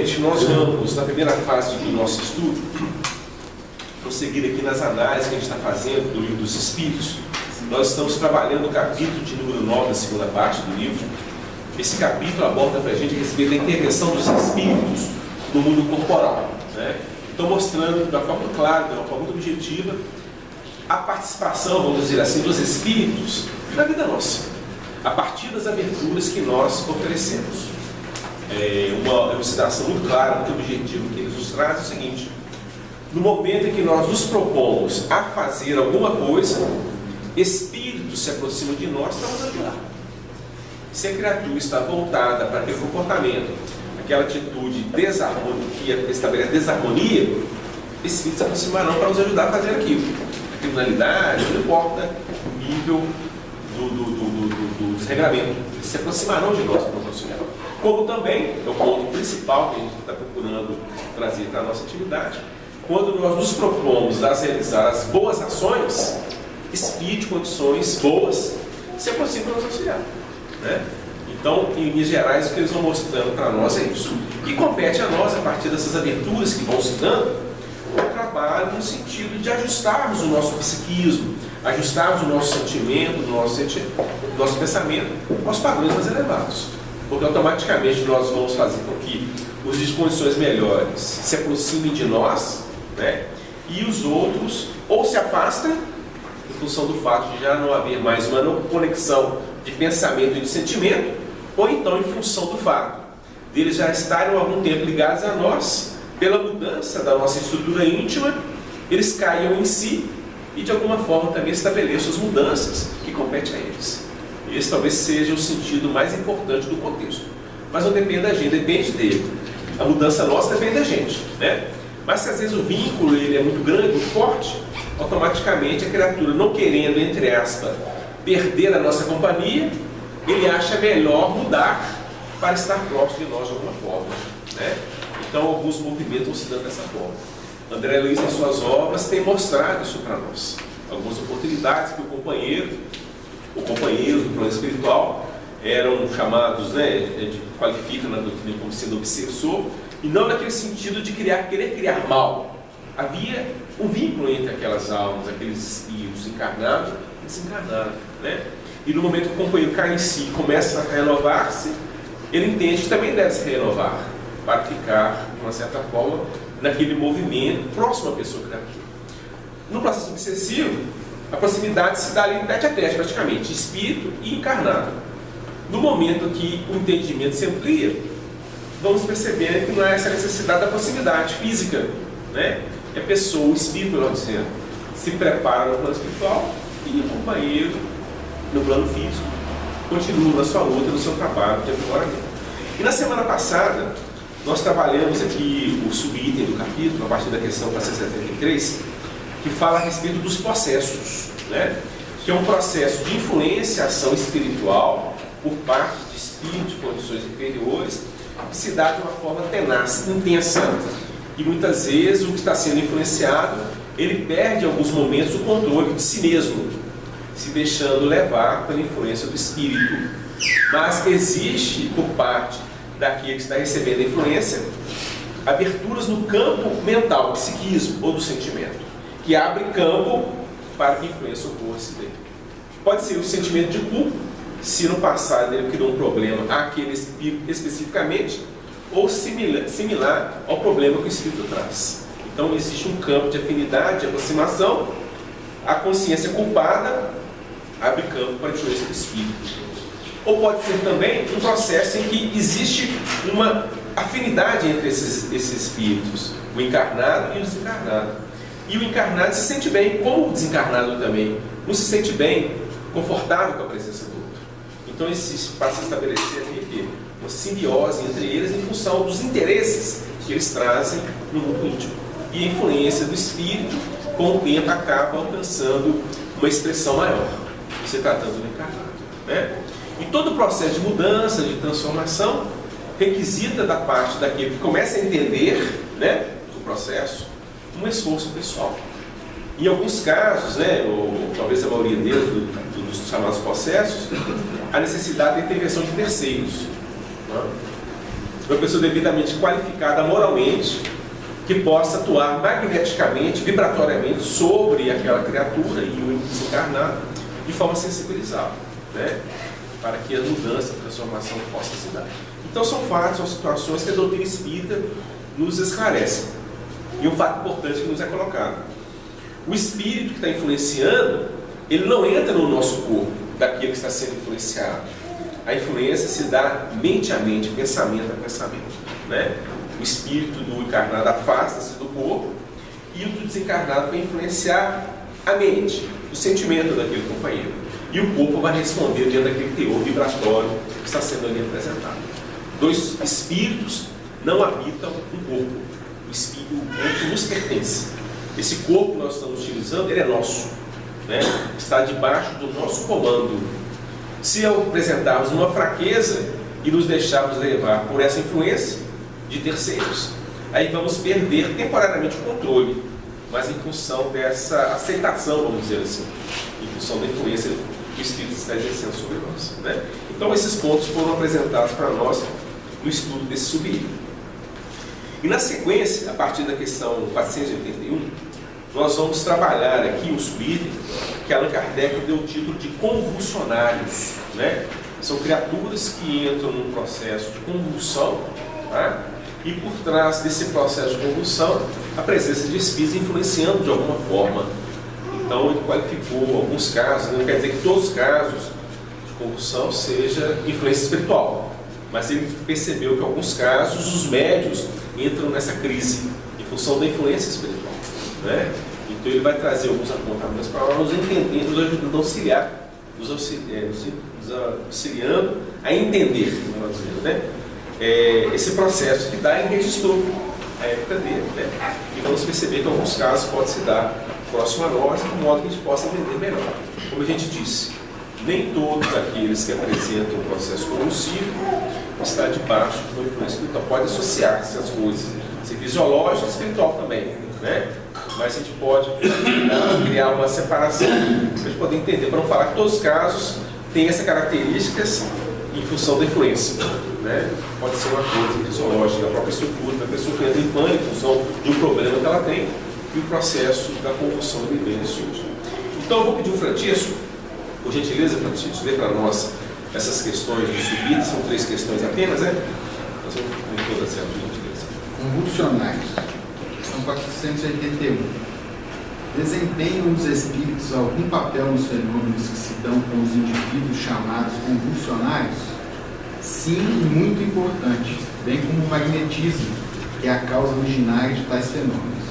Gente, nós vamos, na primeira fase do nosso estudo, prosseguir aqui nas análises que a gente está fazendo do livro dos Espíritos. Nós estamos trabalhando o capítulo de número 9 da segunda parte do livro. Esse capítulo aborda para a gente a respeito da intervenção dos Espíritos no mundo corporal, né? Então, mostrando de uma forma clara, de uma forma muito objetiva, a participação, vamos dizer assim, dos Espíritos na vida nossa, a partir das aberturas que nós oferecemos. Uma elucidação muito clara, muito objetiva que eles nos trazem é o seguinte: no momento em que nós nos propomos a fazer alguma coisa, espíritos se aproximam de nós para nos ajudar. Se a criatura está voltada para aquele comportamento, aquela atitude que estabelece desarmonia, espíritos se aproximarão para nos ajudar a fazer aquilo. A criminalidade, não importa o nível do desregramento, eles se aproximarão de nós para nos auxiliar. Como também, é o ponto principal que a gente está procurando trazer para a nossa atividade, quando nós nos propomos a realizar as boas ações, espírito de condições boas se aproxima para nos auxiliar, né? Então, em linhas gerais, o que eles vão mostrando para nós é isso. E compete a nós, a partir dessas aberturas que vão se dando, o trabalho no sentido de ajustarmos o nosso psiquismo, ajustarmos o nosso sentimento, o nosso pensamento aos padrões mais elevados. Porque automaticamente nós vamos fazer com que os de condições melhores se aproximem de nós, né? E os outros ou se afastem, em função do fato de já não haver mais uma conexão de pensamento e de sentimento, ou então em função do fato deles já estarem há algum tempo ligados a nós, pela mudança da nossa estrutura íntima, eles caiam em si e de alguma forma também estabeleçam as mudanças que competem a eles. Esse talvez seja o sentido mais importante do contexto. Mas não depende da gente, depende dele. A mudança nossa depende da gente, né? Mas se às vezes o vínculo ele é muito grande, muito forte, automaticamente a criatura, não querendo, entre aspas, perder a nossa companhia, ele acha melhor mudar para estar próximo de nós de alguma forma, né? Então alguns movimentos vão se dando dessa forma. André Luiz, em suas obras, tem mostrado isso para nós. Algumas oportunidades que o companheiro do plano espiritual eram chamados, né, qualifica na doutrina como sendo obsessor, e não naquele sentido de querer criar mal. Havia um vínculo entre aquelas almas, aqueles espíritos encarnados e desencarnados, né? E no momento que o companheiro cai em si e começa a renovar-se, ele entende que também deve se renovar para ficar, de uma certa forma, naquele movimento próximo à pessoa criatura. No processo obsessivo, a proximidade se dá ali tete a tete, praticamente, espírito e encarnado. No momento que o entendimento se amplia, vamos perceber que não é essa necessidade da proximidade física, né? É a pessoa, o espírito, melhor dizendo, se prepara no plano espiritual e o companheiro, no plano físico, continua na sua luta, no seu trabalho de aprimoramento. E na semana passada, nós trabalhamos aqui o subitem do capítulo, a partir da questão 473, que fala a respeito dos processos, né? Que é um processo de influenciação espiritual por parte de espíritos de condições inferiores, que se dá de uma forma tenaz, intensa. E muitas vezes o que está sendo influenciado, ele perde em alguns momentos o controle de si mesmo, se deixando levar pela influência do espírito. Mas existe, por parte daquele que está recebendo a influência, aberturas no campo mental, psiquismo ou do sentimento, que abre campo para que a influência ocorra-se dele. Pode ser o sentimento de culpa, se no passado ele criou um problema àquele espírito especificamente, ou similar ao problema que o espírito traz. Então existe um campo de afinidade, de aproximação. A consciência culpada abre campo para a influência do espírito. Ou pode ser também um processo em que existe uma afinidade entre esses espíritos, o encarnado e o desencarnado. E o encarnado se sente bem, como o desencarnado também. Não se sente bem, confortável com a presença do outro. Então, para se estabelecer aqui uma simbiose entre eles em função dos interesses que eles trazem no mundo íntimo. E a influência do espírito, com o tempo, acaba alcançando uma expressão maior, se tratando do encarnado, né? E todo o processo de mudança, de transformação, requisita da parte daquele que começa a entender, né, o processo, um esforço pessoal. Em alguns casos, né, ou talvez a maioria deles, dos chamados processos, a necessidade da intervenção de terceiros. Né? uma pessoa devidamente qualificada moralmente, que possa atuar magneticamente, vibratoriamente sobre aquela criatura e o desencarnado, de forma a sensibilizá-lo, né? Para que a mudança, a transformação possa se dar. Então são fatos, são situações que a doutrina espírita nos esclarece. E um fato importante que nos é colocado: o espírito que está influenciando, ele não entra no nosso corpo daquele que está sendo influenciado. A influência se dá mente a mente, pensamento a pensamento, né? O espírito do encarnado afasta-se do corpo e o do desencarnado vai influenciar a mente, o sentimento daquele companheiro. E o corpo vai responder dentro daquele teor vibratório que está sendo ali apresentado. Dois espíritos não habitam um corpo. O corpo nos pertence. Esse corpo que nós estamos utilizando, ele é nosso, né? Está debaixo do nosso comando. Se apresentarmos uma fraqueza e nos deixarmos levar por essa influência de terceiros, aí vamos perder temporariamente o controle, mas em função dessa aceitação, vamos dizer assim, em função da influência que o Espírito está exercendo sobre nós, né? Então esses pontos foram apresentados para nós no estudo desse subido. E na sequência, a partir da questão 481, nós vamos trabalhar aqui o subido que Allan Kardec deu o título de convulsionários, né? São criaturas que entram num processo de convulsão, tá? E por trás desse processo de convulsão, a presença de espíritos influenciando de alguma forma. Então ele qualificou alguns casos, não quer dizer que todos os casos de convulsão seja influência espiritual, mas ele percebeu que em alguns casos os médios entram nessa crise em função da influência espiritual, né? Então ele vai trazer alguns apontamentos para nós entender, nos ajudando a auxiliar, nos auxiliando a entender, como nós dizemos, né? Esse processo que dá, ele registrou a época dele, né? E vamos perceber que em alguns casos pode se dar próximo a nós, de modo que a gente possa entender melhor. Como a gente disse, nem todos aqueles que apresentam um processo convulsivo está debaixo de uma influência espiritual. Pode associar-se às coisas, ser fisiológico e espiritual também, né? Mas a gente pode criar uma separação para a gente poder entender, para não falar que todos os casos têm essas características em função da influência, né? Pode ser uma coisa fisiológica, a própria estrutura da pessoa que entra em pânico em função de um problema que ela tem e o processo da convulsão que vem nesse último. Então eu vou pedir o Francisco, por gentileza, Francisco, lê para nós essas questões de subida, são 3 questões apenas, né? Nós vamos ver todas elas, por gentileza. Convulsionários, questão 481. Desempenham os espíritos algum papel nos fenômenos que se dão com os indivíduos chamados convulsionários? Sim, e muito importante, bem como o magnetismo, que é a causa originária de tais fenômenos.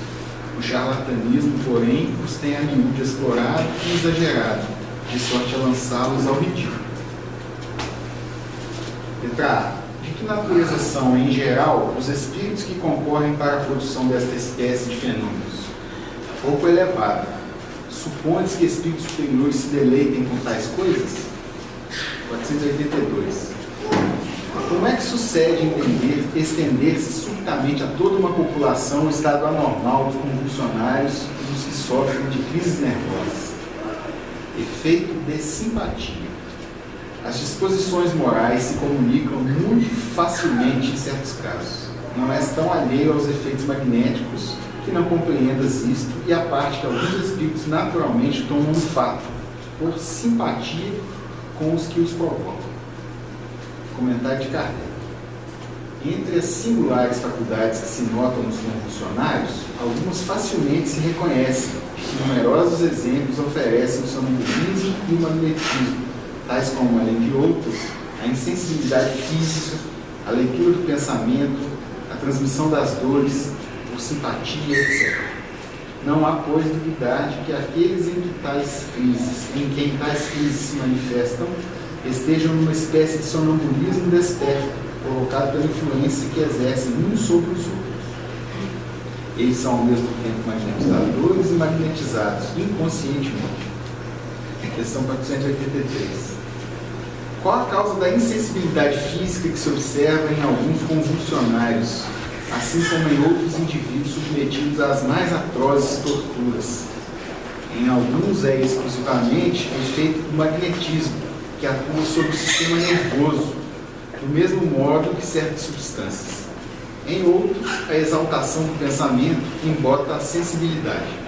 O charlatanismo, porém, os tem a miúde explorado e exagerado, de sorte a lançá-los ao ridículo. Letra A. De que natureza são, em geral, os espíritos que concorrem para a produção desta espécie de fenômenos? Pouco elevado. Supõe-se que espíritos superiores se deleitem com tais coisas? 482. Como é que sucede estender-se subitamente a toda uma população o estado anormal dos convulsionários e dos que sofrem de crises nervosas? Efeito de simpatia. As disposições morais se comunicam muito facilmente em certos casos. Não és tão alheio aos efeitos magnéticos que não compreendas isto e a parte que alguns espíritos naturalmente tomam um fato, por simpatia com os que os provocam. Comentário de Kardec. Entre as singulares faculdades que se notam nos convulsionários, algumas facilmente se reconhecem. Numerosos exemplos oferecem o sonambulismo e o magnetismo, tais como, além de outros, a insensibilidade física, a leitura do pensamento, a transmissão das dores, por simpatia, etc. Não há, pois, duvidar de que aqueles em quem tais crises se manifestam estejam numa espécie de sonambulismo desperto, provocado pela influência que exercem uns sobre os outros. Eles são ao mesmo tempo magnetizadores e magnetizados inconscientemente. Questão 483. Qual a causa da insensibilidade física que se observa em alguns convulsionários, assim como em outros indivíduos submetidos às mais atrozes torturas? Em alguns é exclusivamente o efeito do magnetismo, que atua sobre o sistema nervoso, do mesmo modo que certas substâncias. Em outros, a exaltação do pensamento embota a sensibilidade.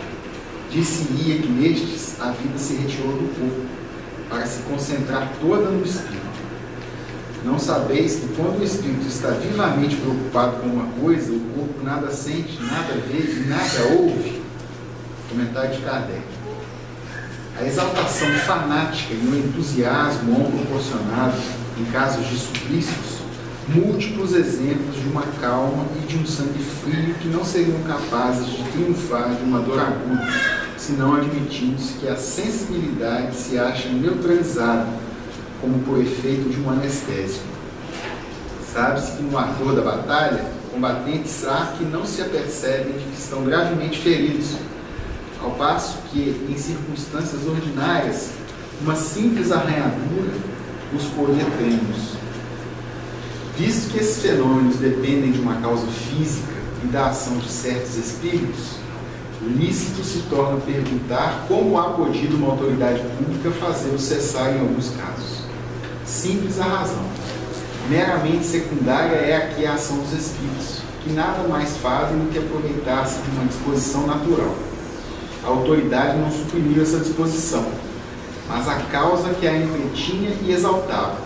Dir-se-ia que nestes a vida se retirou do corpo, para se concentrar toda no espírito. Não sabeis que quando o espírito está vivamente preocupado com uma coisa, o corpo nada sente, nada vê e nada ouve? Comentário de Kardec. A exaltação fanática e o entusiasmo não proporcionado em casos de suplícios, múltiplos exemplos de uma calma e de um sangue frio que não seriam capazes de triunfar de uma dor aguda, senão admitindo-se que a sensibilidade se acha neutralizada, como por efeito de um anestésico. Sabe-se que no ardor da batalha, combatentes há que não se apercebem de que estão gravemente feridos, ao passo que, em circunstâncias ordinárias, uma simples arranhadura os poria trêmulos. Visto que esses fenômenos dependem de uma causa física e da ação de certos espíritos, lícito se torna perguntar como há podido uma autoridade pública fazê-los cessar em alguns casos. Simples a razão. Meramente secundária é aqui a ação dos espíritos, que nada mais fazem do que aproveitar-se de uma disposição natural. A autoridade não suprimiu essa disposição, mas a causa que a entretinha e exaltava,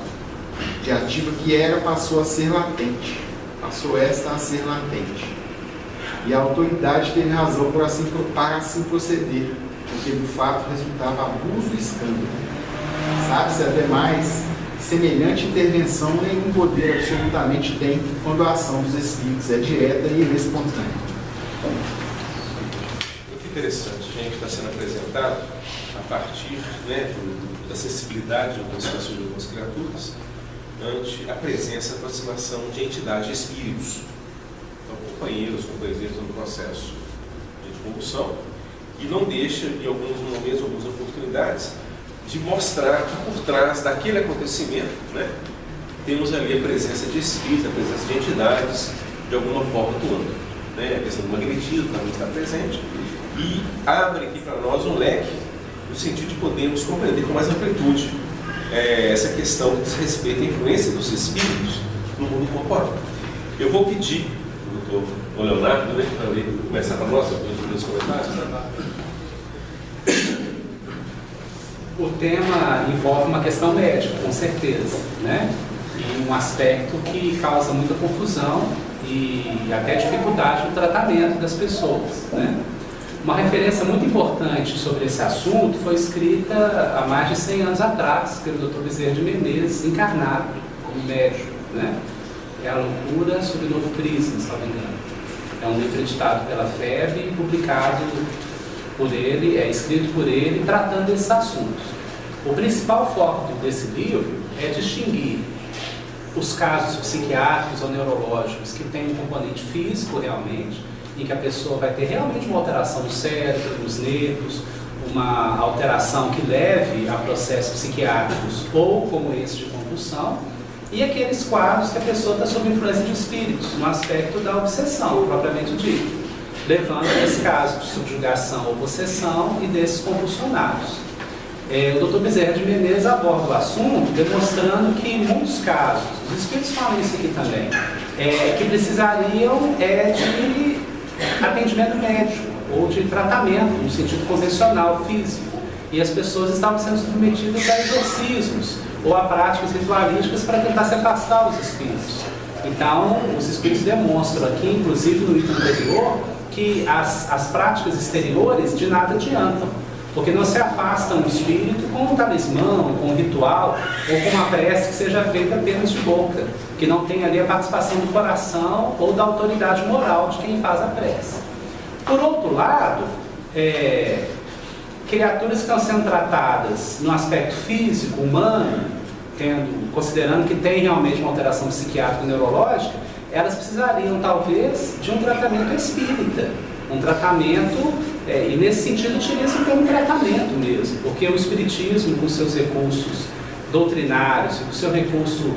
de ativa que era, passou a ser latente, passou esta a ser latente. E a autoridade teve razão para assim proceder, porque do fato resultava abuso e escândalo. Sabe-se, ademais, semelhante intervenção nenhum poder absolutamente tem quando a ação dos espíritos é direta e espontânea. Muito interessante, gente, está sendo apresentado a partir da sensibilidade de algumas pessoas, de algumas criaturas, ante a presença e aproximação de entidades de espíritos. Então, companheiros no processo de convulsão, e não deixa, em alguns momentos, algumas oportunidades, de mostrar que por trás daquele acontecimento, temos ali a presença de espíritos, a presença de entidades, de alguma forma atuando. A questão do magnetismo também está presente, e abre aqui para nós um leque, no sentido de podermos compreender com mais amplitude essa questão que diz respeito à influência dos espíritos no mundo corporal. Eu vou pedir ao doutor Leonardo, para ele começar para nós, os comentários. O tema envolve uma questão médica, com certeza, E um aspecto que causa muita confusão e até dificuldade no tratamento das pessoas, Uma referência muito importante sobre esse assunto foi escrita há mais de 100 anos atrás pelo Dr. Bezerra de Menezes, encarnado como médico, É a Loucura sob Novo Prisma, se não me engano. É um livro editado pela FEB e publicado por ele, escrito por ele, tratando desses assuntos. O principal foco desse livro é distinguir os casos psiquiátricos ou neurológicos que têm um componente físico realmente, em que a pessoa vai ter realmente uma alteração no cérebro, nos nervos, uma alteração que leve a processos psiquiátricos ou como esse de convulsão, e aqueles quadros que a pessoa está sob influência de espíritos, no aspecto da obsessão, propriamente dito, levando a esse caso de subjugação ou possessão e desses convulsionados. O Dr. Bezerra de Menezes aborda o assunto demonstrando que em muitos casos, os espíritos falam isso aqui também, que precisariam de atendimento médico ou de tratamento no sentido convencional, físico, e as pessoas estavam sendo submetidas a exorcismos ou a práticas ritualísticas para tentar se afastar dos espíritos. Então, os espíritos demonstram aqui, inclusive no item anterior, que as práticas exteriores de nada adiantam, porque não se afastam do espírito com um talismã, com um ritual ou com uma prece que seja feita apenas de boca, que não tem ali a participação do coração ou da autoridade moral de quem faz a prece. Por outro lado, criaturas que estão sendo tratadas no aspecto físico, humano, considerando que tem realmente uma alteração psiquiátrica e neurológica, elas precisariam talvez de um tratamento espírita, um tratamento, e nesse sentido utiliza o termo tratamento mesmo, porque o espiritismo, com seus recursos doutrinários, com seu recurso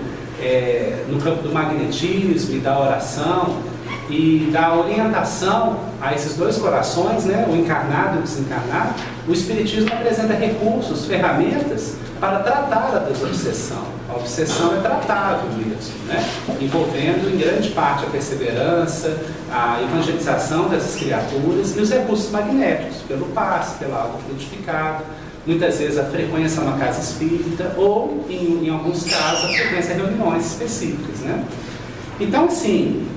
no campo do magnetismo e da oração e da orientação a esses dois corações, o encarnado e o desencarnado, o Espiritismo apresenta recursos, ferramentas para tratar a desobsessão. A obsessão é tratável mesmo, né? Envolvendo em grande parte a perseverança, a evangelização dessas criaturas e os recursos magnéticos, pelo passe, pela água fluidificada, muitas vezes a frequência numa casa espírita ou, em alguns casos, a frequência em reuniões específicas, né? Então, assim,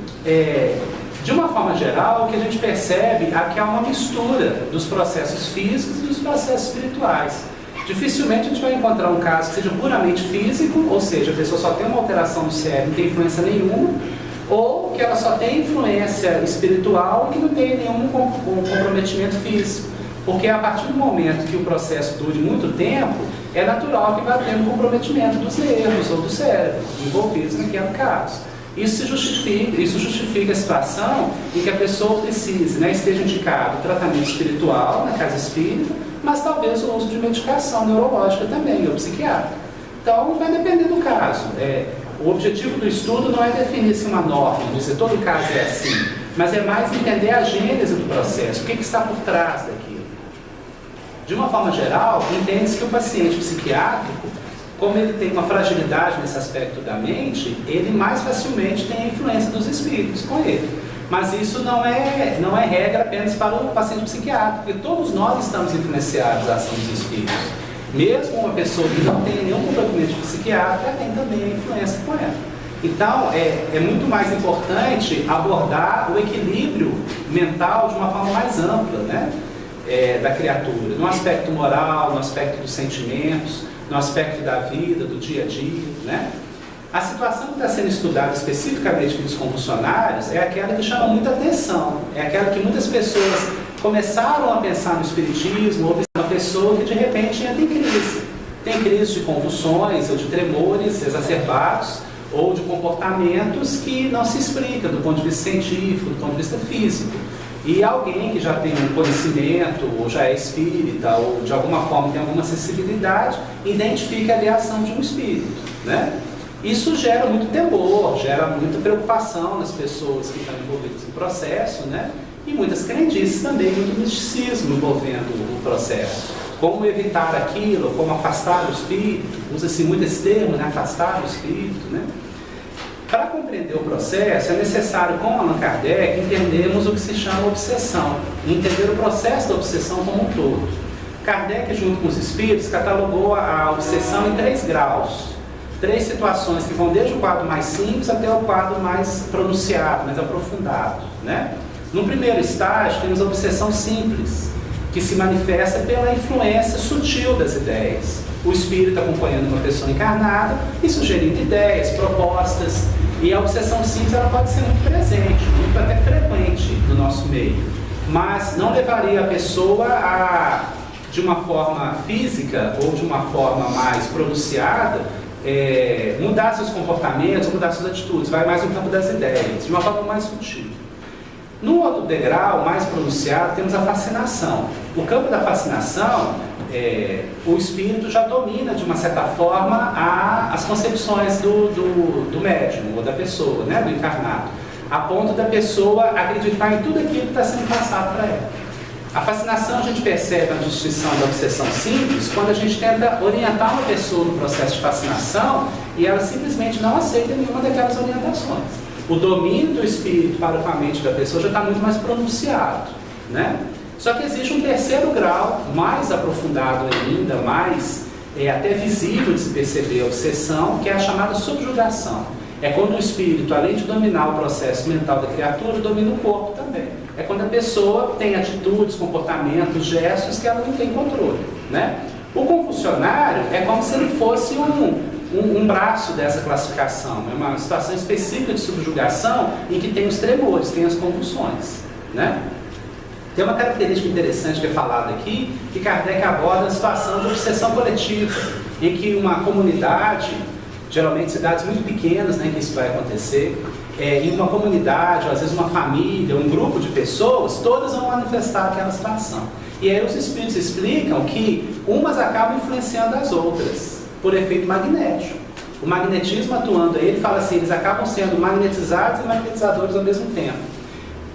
de uma forma geral, o que a gente percebe é que há uma mistura dos processos físicos e dos processos espirituais. Dificilmente a gente vai encontrar um caso que seja puramente físico, ou seja, a pessoa só tem uma alteração no cérebro, não tem influência nenhuma, ou que ela só tem influência espiritual e que não tem nenhum comprometimento físico. Porque a partir do momento que o processo dure muito tempo, é natural que vá tendo comprometimento dos nervos ou do cérebro envolvidos naquele caso. Isso justifica a situação em que a pessoa precise, né, esteja indicado o tratamento espiritual na casa espírita, mas talvez o uso de medicação neurológica também, ou psiquiátrica. Então, vai depender do caso. O objetivo do estudo não é definir-se uma norma, dizer todo caso é assim, mas é mais entender a gênese do processo, o que está por trás daquilo. De uma forma geral, entende-se que o paciente psiquiátrico, como ele tem uma fragilidade nesse aspecto da mente, ele mais facilmente tem a influência dos espíritos com ele. Mas isso não é regra apenas para o paciente psiquiátrico, porque todos nós estamos influenciados à ação dos espíritos. Mesmo uma pessoa que não tem nenhum comprometimento psiquiátrico, tem também a influência com ela. Então, é muito mais importante abordar o equilíbrio mental de uma forma mais ampla, né? Da criatura, no aspecto moral, no aspecto dos sentimentos, no aspecto da vida, do dia a dia, né? A situação que está sendo estudada especificamente pelos convulsionários é aquela que chama muita atenção, é aquela que muitas pessoas começaram a pensar no espiritismo, ou uma pessoa que de repente entra em crise. Tem crise de convulsões ou de tremores exacerbados, ou de comportamentos que não se explicam do ponto de vista científico, do ponto de vista físico. E alguém que já tem um conhecimento, ou já é espírita, ou de alguma forma tem alguma sensibilidade, identifica ali a ação de um espírito, né? Isso gera muito temor, gera muita preocupação nas pessoas que estão envolvidas no processo, né? E muitas crendices também, muito misticismo envolvendo o processo. Como evitar aquilo, como afastar o espírito, usa-se muito esse termo, né? Afastar o espírito, né? Para compreender o processo, é necessário, com Allan Kardec, entendermos o que se chama obsessão, e entender o processo da obsessão como um todo. Kardec, junto com os espíritos, catalogou a obsessão em 3 graus, 3 situações que vão desde o quadro mais simples até o quadro mais pronunciado, mais aprofundado, né? No primeiro estágio, temos a obsessão simples, que se manifesta pela influência sutil das ideias. O espírito acompanhando uma pessoa encarnada e sugerindo ideias, propostas. E a obsessão simples ela pode ser muito presente, muito até frequente no nosso meio. Mas não levaria a pessoa a, de uma forma física ou de uma forma mais pronunciada, mudar seus comportamentos, mudar suas atitudes. Vai mais no campo das ideias, de uma forma mais sutil. No outro degrau, mais pronunciado, temos a fascinação. O campo da fascinação, o espírito já domina, de uma certa forma, as concepções do médium, ou da pessoa, né, do encarnado, a ponto da pessoa acreditar em tudo aquilo que está sendo passado para ela. A fascinação a gente percebe a distinção da obsessão simples quando a gente tenta orientar uma pessoa no processo de fascinação e ela simplesmente não aceita nenhuma daquelas orientações. O domínio do espírito para com a mente da pessoa já está muito mais pronunciado, né? Só que existe um terceiro grau, mais aprofundado ainda, mais até visível de se perceber a obsessão, que é a chamada subjugação. É quando o espírito, além de dominar o processo mental da criatura, domina o corpo também. É quando a pessoa tem atitudes, comportamentos, gestos que ela não tem controle, né? O convulsionário é como se ele fosse um braço dessa classificação, é uma situação específica de subjugação em que tem os tremores, tem as convulsões, né? Tem uma característica interessante que é falada aqui, que Kardec aborda a situação de obsessão coletiva, em que uma comunidade, geralmente cidades muito pequenas, né, que isso vai acontecer, em uma comunidade, ou às vezes uma família, um grupo de pessoas, todas vão manifestar aquela situação. E aí os espíritos explicam que umas acabam influenciando as outras, por efeito magnético. O magnetismo atuando aí, ele fala assim, eles acabam sendo magnetizados e magnetizadores ao mesmo tempo.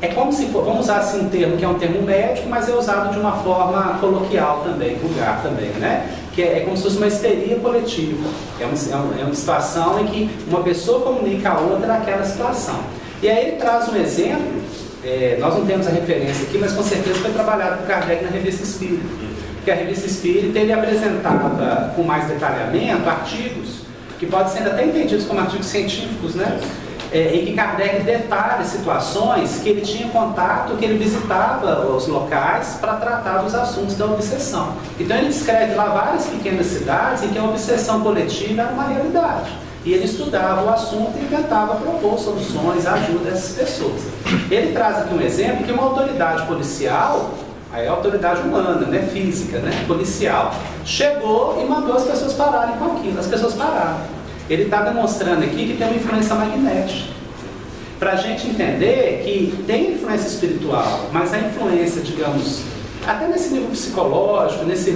é como se for, vamos usar assim um termo que é um termo médico, mas é usado de uma forma coloquial também, vulgar também, né? Que é como se fosse uma histeria coletiva. É uma situação em que uma pessoa comunica a outra aquela situação. E aí ele traz um exemplo, nós não temos a referência aqui, mas com certeza foi trabalhado por Kardec na Revista Espírita. Porque a Revista Espírita ele apresentava com mais detalhamento artigos que podem ser até entendidos como artigos científicos, né? Em que Kardec detalha situações que ele tinha contato, que ele visitava os locais para tratar dos assuntos da obsessão. Então ele descreve lá várias pequenas cidades em que a obsessão coletiva era uma realidade. E ele estudava o assunto e tentava propor soluções, ajuda a essas pessoas. Ele traz aqui um exemplo que uma autoridade policial, aí é a autoridade humana, né, física, né, policial, chegou e mandou as pessoas pararem com aquilo. As pessoas pararam. Ele está demonstrando aqui que tem uma influência magnética. Para a gente entender que tem influência espiritual, mas a influência, digamos, até nesse nível psicológico, nesse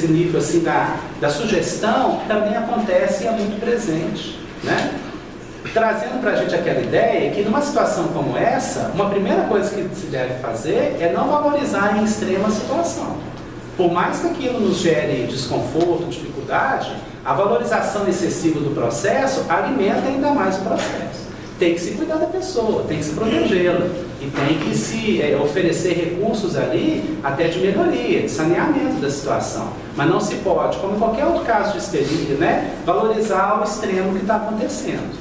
nível assim da sugestão, também acontece e é muito presente, né? Trazendo para a gente aquela ideia que numa situação como essa, uma primeira coisa que se deve fazer é não valorizar em extrema situação. Por mais que aquilo nos gere desconforto, dificuldade, a valorização excessiva do processo alimenta ainda mais o processo. Tem que se cuidar da pessoa, tem que se protegê-la e tem que se oferecer recursos ali até de melhoria, de saneamento da situação. Mas não se pode, como em qualquer outro caso de histeria, né, valorizar ao extremo o que está acontecendo.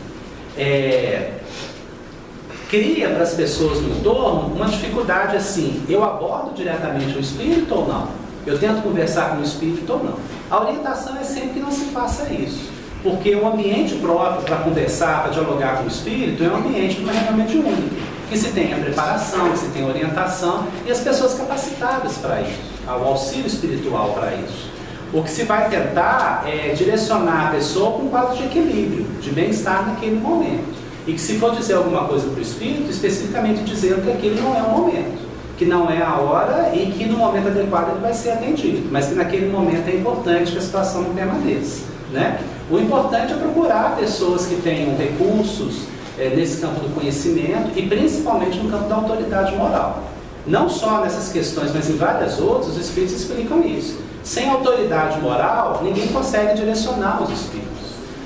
Cria para as pessoas no entorno uma dificuldade assim: eu abordo diretamente o espírito ou não? Eu tento conversar com o espírito ou não? A orientação é sempre que não se faça isso, porque o ambiente próprio para conversar, para dialogar com o espírito é um ambiente de uma reunião mediúnica, que se tem a preparação, que se tem a orientação e as pessoas capacitadas para isso, o auxílio espiritual para isso. O que se vai tentar é direcionar a pessoa para um quadro de equilíbrio, de bem-estar naquele momento. E que se for dizer alguma coisa para o espírito, especificamente dizendo que aquele não é o momento, que não é a hora e que no momento adequado ele vai ser atendido, mas que naquele momento é importante que a situação não permaneça, né? O importante é procurar pessoas que tenham recursos nesse campo do conhecimento e principalmente no campo da autoridade moral. Não só nessas questões, mas em várias outras, os espíritos explicam isso. Sem autoridade moral, ninguém consegue direcionar os espíritos.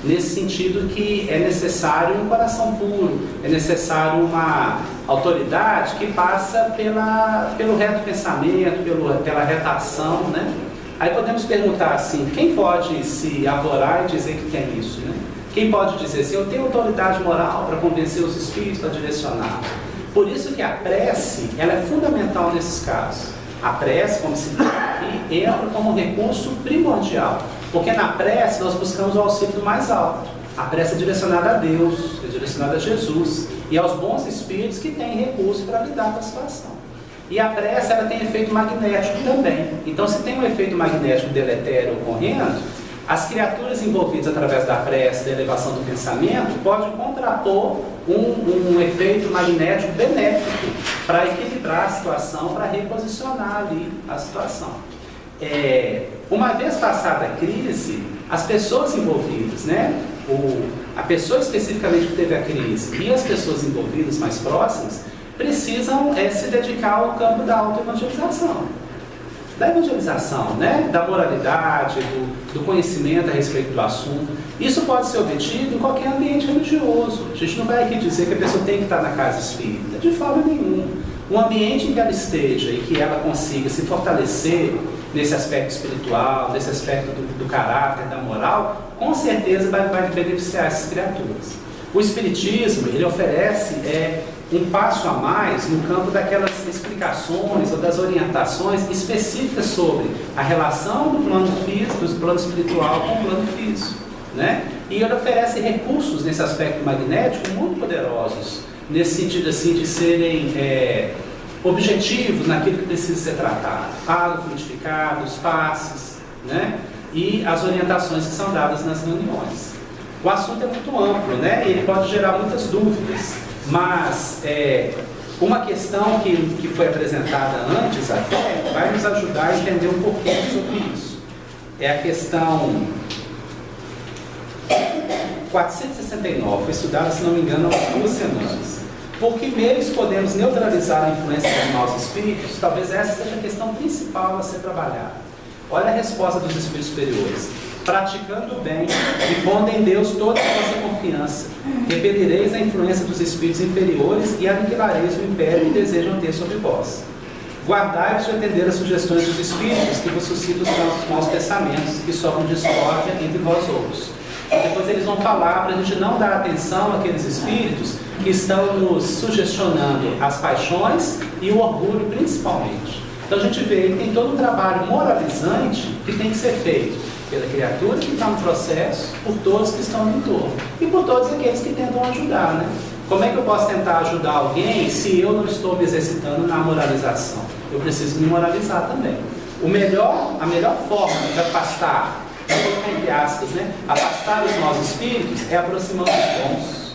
Nesse sentido que é necessário um coração puro, é necessário uma autoridade que passa pelo reto pensamento, pela reta ação, né? Aí podemos perguntar assim, quem pode se avorar e dizer que tem isso, né? Quem pode dizer assim, eu tenho autoridade moral para convencer os espíritos, para direcionar? Por isso que a prece, ela é fundamental nesses casos. A prece, como se diz aqui, entra como um recurso primordial. Porque na prece nós buscamos o auxílio do mais alto. A prece é direcionada a Deus, é direcionada a Jesus e aos bons espíritos que têm recurso para lidar com a situação. E a prece ela tem efeito magnético também. Então, se tem um efeito magnético deletério ocorrendo, as criaturas envolvidas através da prece, da elevação do pensamento, podem contrapor um efeito magnético benéfico para equilibrar a situação, para reposicionar ali a situação. Uma vez passada a crise, as pessoas envolvidas, né, a pessoa especificamente que teve a crise e as pessoas envolvidas mais próximas, precisam se dedicar ao campo da autoevangelização. Da evangelização, né, da moralidade, do conhecimento a respeito do assunto. Isso pode ser obtido em qualquer ambiente religioso. A gente não vai aqui dizer que a pessoa tem que estar na casa espírita, de forma nenhuma. Um ambiente em que ela esteja e que ela consiga se fortalecer nesse aspecto espiritual, nesse aspecto do caráter, da moral, com certeza vai beneficiar essas criaturas. O Espiritismo, ele oferece um passo a mais no campo daquelas explicações ou das orientações específicas sobre a relação do plano físico, do plano espiritual com o plano físico, né? E ele oferece recursos nesse aspecto magnético muito poderosos, nesse sentido assim de serem objetivos naquilo que precisa ser tratado, água fluidificada, os passes, né? E as orientações que são dadas nas reuniões. O assunto é muito amplo, né? E ele pode gerar muitas dúvidas, mas uma questão que foi apresentada antes até vai nos ajudar a entender um pouquinho sobre isso. É a questão 469, foi estudada, se não me engano, há 2 semanas. Por que meios podemos neutralizar a influência dos maus espíritos? Talvez essa seja a questão principal a ser trabalhada. Olha a resposta dos espíritos superiores. Praticando o bem e pondo em Deus toda a vossa confiança, repelireis a influência dos espíritos inferiores e aniquilareis o império que desejam ter sobre vós. Guardai-vos de atender às sugestões dos espíritos que vos suscitam os maus pensamentos que sopram discórdia entre vós outros. E depois eles vão falar para a gente não dar atenção àqueles espíritos que estão nos sugestionando as paixões e o orgulho principalmente. Então a gente vê que tem todo um trabalho moralizante que tem que ser feito pela criatura que está no processo, por todos que estão no entorno e por todos aqueles que tentam ajudar, né? Como é que eu posso tentar ajudar alguém se eu não estou me exercitando na moralização? Eu preciso me moralizar também. A melhor forma de afastar, entre aspas, né? Afastar os maus espíritos é aproximando os bons.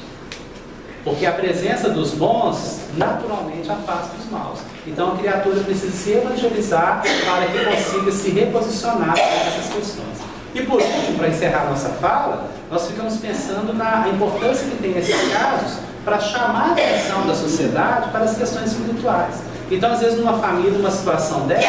Porque a presença dos bons naturalmente afasta os maus. Então a criatura precisa se evangelizar para que consiga se reposicionar nessas questões. E por último, para encerrar nossa fala, nós ficamos pensando na importância que tem esses casos para chamar a atenção da sociedade para as questões espirituais. Então, às vezes, numa família, uma situação dessa,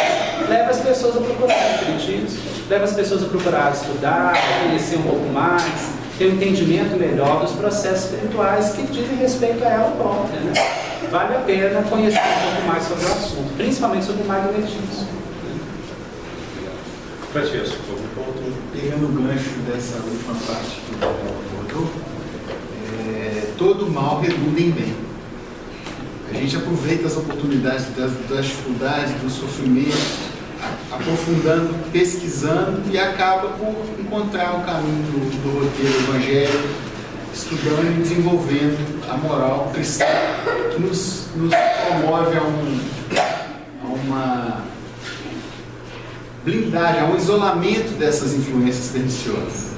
leva as pessoas a procurar espiritismo, leva as pessoas a procurar estudar, a conhecer um pouco mais, ter um entendimento melhor dos processos espirituais que dizem respeito a ela própria, né? Vale a pena conhecer um pouco mais sobre o assunto, principalmente sobre o magnetismo. Francesco, pegando o gancho dessa última parte que o abordou, todo mal redunda em bem. A gente aproveita as oportunidades das dificuldades, do sofrimento, aprofundando, pesquisando e acaba por encontrar o caminho do roteiro evangélico, estudando e desenvolvendo a moral cristã que nos promove a uma blindagem, a um isolamento dessas influências perniciosas.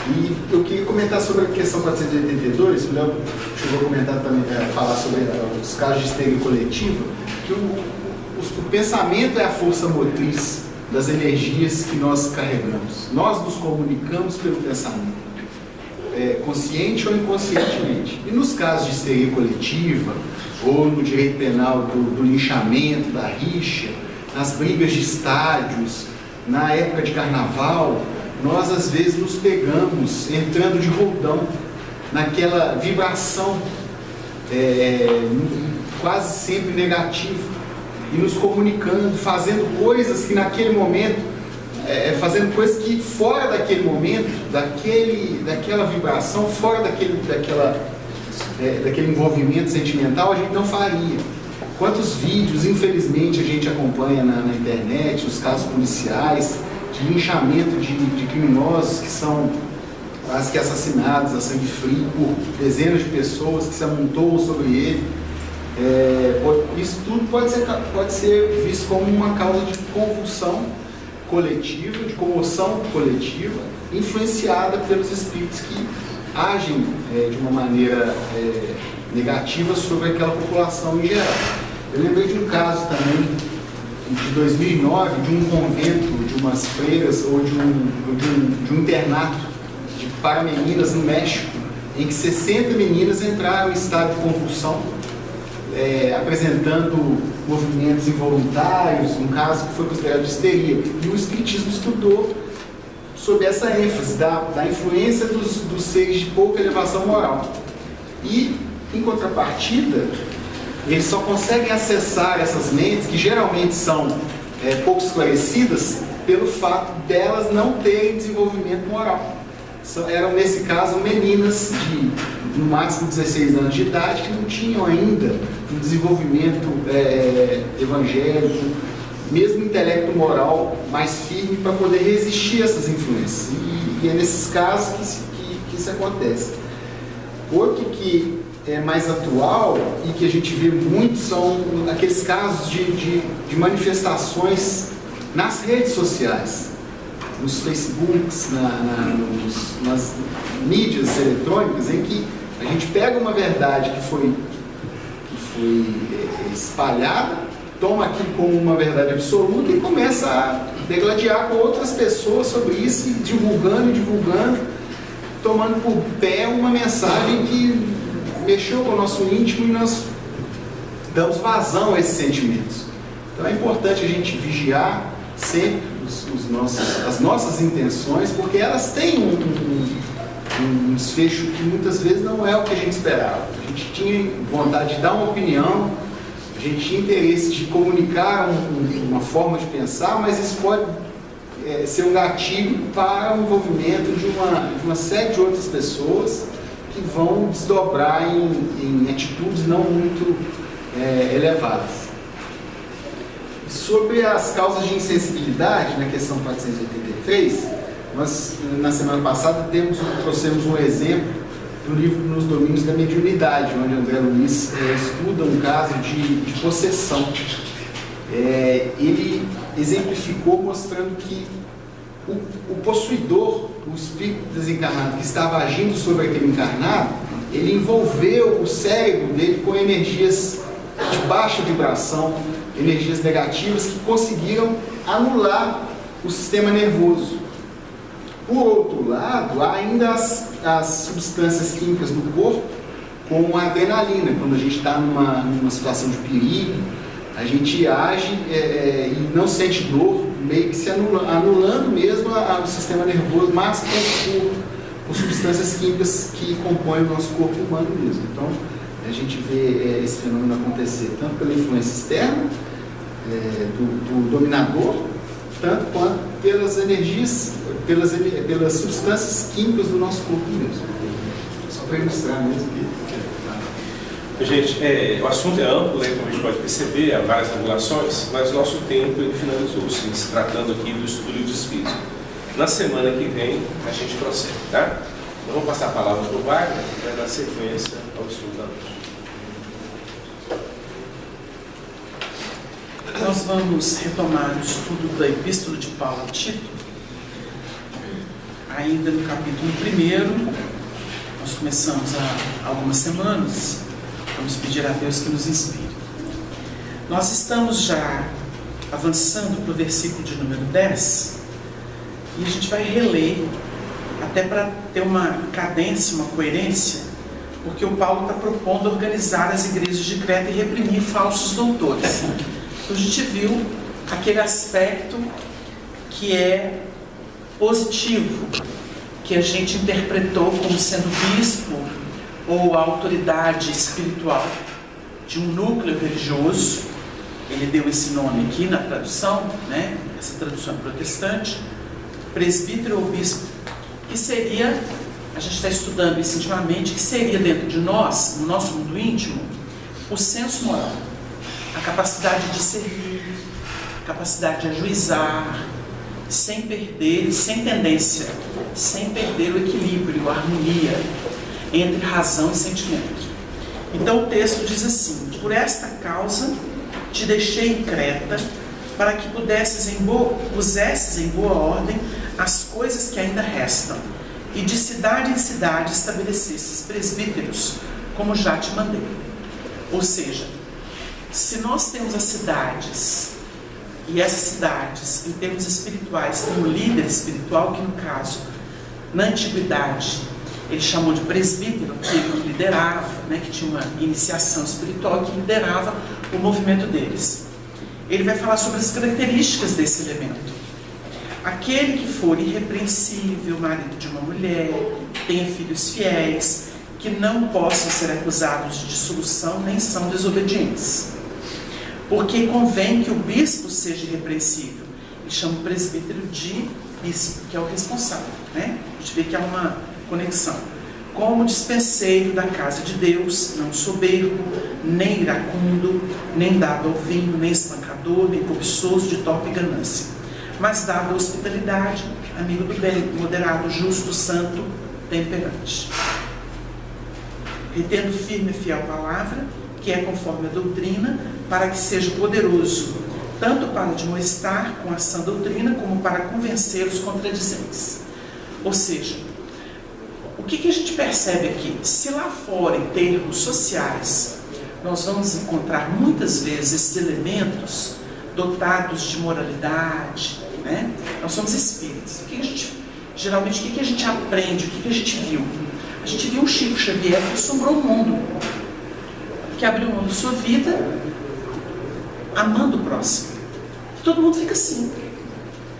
E eu queria comentar sobre a questão 482, o Léo chegou a comentar também, falar sobre os casos de histeria coletiva, que o pensamento é a força motriz das energias que nós carregamos. Nós nos comunicamos pelo pensamento, consciente ou inconscientemente. E nos casos de histeria coletiva, ou no direito penal do linchamento, da rixa, nas brigas de estádios, na época de carnaval, nós às vezes nos pegamos entrando de roldão naquela vibração quase sempre negativa e nos comunicando, fazendo coisas que naquele momento, fazendo coisas que fora daquele momento, daquela vibração, fora daquele envolvimento sentimental, a gente não faria. Quantos vídeos, infelizmente, a gente acompanha na internet, os casos policiais, de linchamento de criminosos que são quase que assassinados a sangue frio por dezenas de pessoas que se amontoam sobre ele. Isso tudo pode ser visto como uma causa de convulsão coletiva, de comoção coletiva, influenciada pelos espíritos que agem de uma maneira negativa sobre aquela população em geral. Eu lembrei de um caso também de 2009, de um convento, de umas freiras ou de um internato para meninas no México, em que 60 meninas entraram em estado de convulsão, apresentando movimentos involuntários, um caso que foi considerado de histeria. E o Espiritismo estudou sobre essa ênfase da influência dos seres de pouca elevação moral. E, em contrapartida, eles só conseguem acessar essas mentes, que geralmente são pouco esclarecidas, pelo fato delas não terem desenvolvimento moral. Eram, nesse caso, meninas de, no máximo, 16 anos de idade, que não tinham ainda um desenvolvimento evangélico, mesmo intelecto moral mais firme para poder resistir a essas influências. E é nesses casos que isso acontece. Outro que é mais atual e que a gente vê muito são aqueles casos de manifestações nas redes sociais, nos Facebooks, nas mídias eletrônicas, em que a gente pega uma verdade que foi espalhada, toma aquilo como uma verdade absoluta e começa a degladiar com outras pessoas sobre isso, e divulgando, tomando por pé uma mensagem que mexeu com o nosso íntimo e nós damos vazão a esses sentimentos. Então é importante a gente vigiar sempre as nossas intenções, porque elas têm um desfecho que muitas vezes não é o que a gente esperava. A gente tinha vontade de dar uma opinião, a gente tinha interesse de comunicar uma forma de pensar, mas isso pode ser um gatilho para o envolvimento de uma série de outras pessoas que vão desdobrar em atitudes não muito elevadas. Sobre as causas de insensibilidade, na questão 483, nós, na semana passada, trouxemos um exemplo do livro Nos Domínios da Mediunidade, onde André Luiz estuda um caso de possessão. Ele exemplificou mostrando que o possuidor, o espírito desencarnado que estava agindo sobre aquele encarnado, ele envolveu o cérebro dele com energias de baixa vibração, energias negativas que conseguiram anular o sistema nervoso. Por outro lado, há ainda as substâncias químicas do corpo, como a adrenalina. Quando a gente está numa situação de perigo, a gente age e não sente dor, meio que se anulando mesmo o sistema nervoso, mas por substâncias químicas que compõem o nosso corpo humano mesmo. Então, a gente vê esse fenômeno acontecer tanto pela influência externa do dominador, tanto quanto pelas energias, pelas substâncias químicas do nosso corpo mesmo. Só para ilustrar mesmo que... Gente, o assunto é amplo, né, como a gente pode perceber, há várias regulações, mas o nosso tempo ele finalizou-se, se tratando aqui do estudo do Espírito. Na semana que vem, a gente prossegue, tá? Eu vou passar a palavra para o Wagner, que vai dar sequência ao estudo da noite. Nós vamos retomar o estudo da Epístola de Paulo a Tito, ainda no capítulo 1. Nós começamos há algumas semanas. Vamos pedir a Deus que nos inspire. Nós estamos já avançando para o versículo de número 10 e a gente vai reler, até para ter uma cadência, uma coerência, porque o Paulo está propondo organizar as igrejas de Creta e reprimir falsos doutores. Então a gente viu aquele aspecto que é positivo, que a gente interpretou como sendo bispo ou a autoridade espiritual de um núcleo religioso. Ele deu esse nome aqui na tradução, né? Essa tradução protestante, presbítero ou bispo, que seria, a gente está estudando isso intimamente, que seria dentro de nós, no nosso mundo íntimo, o senso moral, a capacidade de servir, a capacidade de ajuizar, sem perder, sem tendência, sem perder o equilíbrio, a harmonia entre razão e sentimento. Então o texto diz assim: por esta causa te deixei em Creta, para que pusesses em boa ordem as coisas que ainda restam, e de cidade em cidade estabelecesses presbíteros, como já te mandei. Ou seja, se nós temos as cidades, e essas cidades, em termos espirituais, tem um líder espiritual, que no caso, na antiguidade, ele chamou de presbítero, que liderava, né, que tinha uma iniciação espiritual, que liderava o movimento deles. Ele vai falar sobre as características desse elemento. Aquele que for irrepreensível, marido de uma mulher, tenha filhos fiéis, que não possam ser acusados de dissolução, nem são desobedientes. Porque convém que o bispo seja irrepreensível. Ele chama o presbítero de bispo, que é o responsável, né? A gente vê que há uma conexão. Como dispenseiro da casa de Deus, não soberbo, nem iracundo, nem dado ao vinho, nem espancador, nem cobiçoso de torpe ganância, mas dado à hospitalidade, amigo do bem, moderado, justo, santo, temperante. Retendo firme e fiel a palavra, que é conforme a doutrina, para que seja poderoso, tanto para admoestar com a sã doutrina, como para convencer os contradizentes. Ou seja, o que a gente percebe aqui? Se lá fora, em termos sociais, nós vamos encontrar muitas vezes esses elementos dotados de moralidade, né? Nós somos espíritos. Geralmente, o que a gente aprende, o que a gente viu? A gente viu um Chico Xavier que assombrou o mundo, que abriu mão da sua vida amando o próximo. E todo mundo fica assim.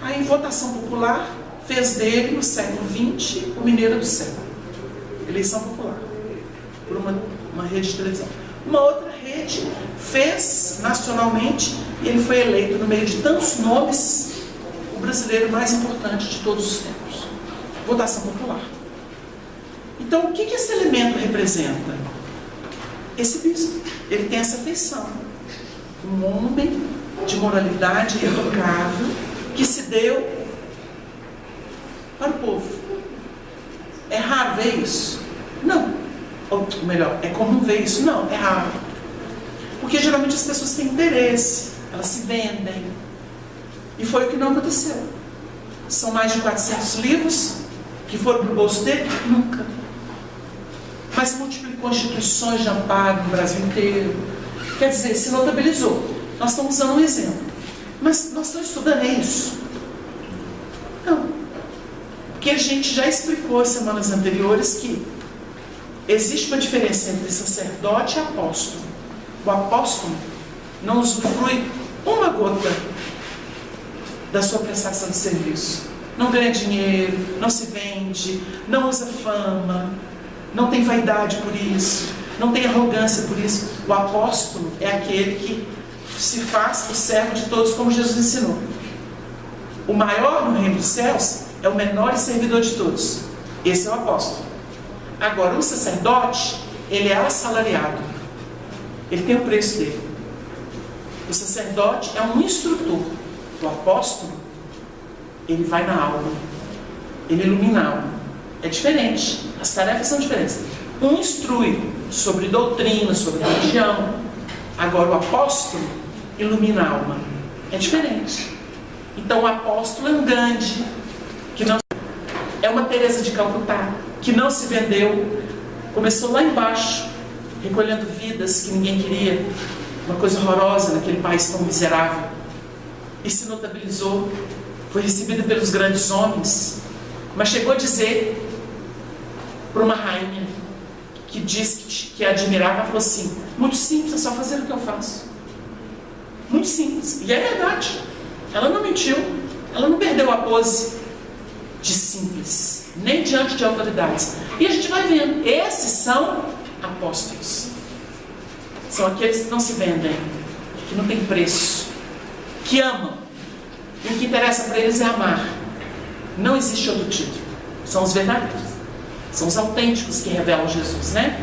Aí, votação popular fez dele, no século XX, o mineiro do século. Eleição popular, por uma rede de televisão. Uma outra rede fez nacionalmente, e ele foi eleito, no meio de tantos nomes, o brasileiro mais importante de todos os tempos. Votação popular. Então, o que esse elemento representa? Esse bispo, ele tem essa feição. Um homem de moralidade irretocável que se deu para o povo. É raro ver isso? Não. Ou melhor, é comum ver isso? Não, é raro. Porque geralmente as pessoas têm interesse, elas se vendem. E foi o que não aconteceu. São mais de 400 livros que foram para o bolso dele? Nunca. Mas multiplicou instituições de amparo no Brasil inteiro. Quer dizer, se notabilizou. Nós estamos usando um exemplo. Mas nós estamos estudando isso? Não. Porque a gente já explicou semanas anteriores que existe uma diferença entre sacerdote e apóstolo. O apóstolo não usufrui uma gota da sua prestação de serviço. Não ganha dinheiro, não se vende, não usa fama, não tem vaidade por isso, não tem arrogância por isso. O apóstolo é aquele que se faz o servo de todos, como Jesus ensinou. O maior no reino dos céus é o menor e servidor de todos. Esse é o apóstolo. Agora, o sacerdote, ele é assalariado. Ele tem o preço dele. O sacerdote é um instrutor. O apóstolo, ele vai na alma. Ele ilumina a alma. É diferente. As tarefas são diferentes. Um instrui sobre doutrina, sobre religião. Agora, o apóstolo ilumina a alma. É diferente. Então, o apóstolo é um Gandhi, que não é uma Teresa de Calcutá, que não se vendeu, começou lá embaixo, recolhendo vidas que ninguém queria, uma coisa horrorosa naquele país tão miserável, e se notabilizou, foi recebida pelos grandes homens, mas chegou a dizer para uma rainha que disse que admirava, ela falou assim: muito simples, é só fazer o que eu faço. Muito simples, e é verdade. Ela não mentiu, ela não perdeu a pose de simples, nem diante de autoridades. E a gente vai vendo, esses são apóstolos. São aqueles que não se vendem, que não têm preço, que amam. E o que interessa para eles é amar. Não existe outro título. São os verdadeiros, são os autênticos que revelam Jesus, né?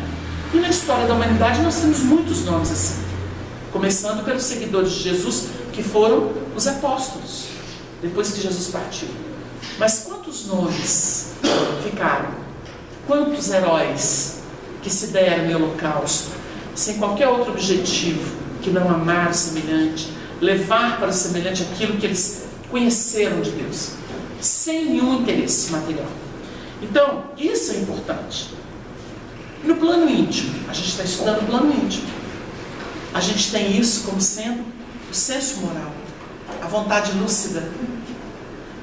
E na história da humanidade nós temos muitos nomes assim. Começando pelos seguidores de Jesus, que foram os apóstolos, depois que Jesus partiu. Mas quantos nomes ficaram? Quantos heróis que se deram em holocausto, sem qualquer outro objetivo que não amar o semelhante, levar para o semelhante aquilo que eles conheceram de Deus, sem nenhum interesse material. Então, isso é importante. No plano íntimo, a gente está estudando o plano íntimo. A gente tem isso como sendo o senso moral, a vontade lúcida,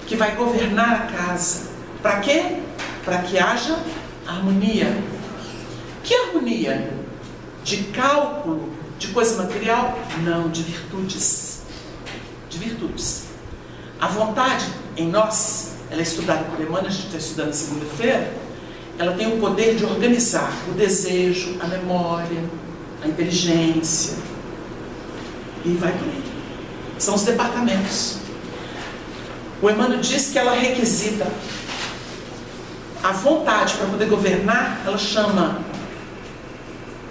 que vai governar a casa. Para quê? Para que haja harmonia. Que harmonia? De cálculo, de coisa material? Não, de virtudes. De virtudes. A vontade em nós, ela é estudada por Emmanuel, a gente está estudando na segunda-feira, ela tem o poder de organizar o desejo, a memória, a inteligência, e vai por aí. São os departamentos. O Emmanuel diz que ela requisita a vontade para poder governar, ela chama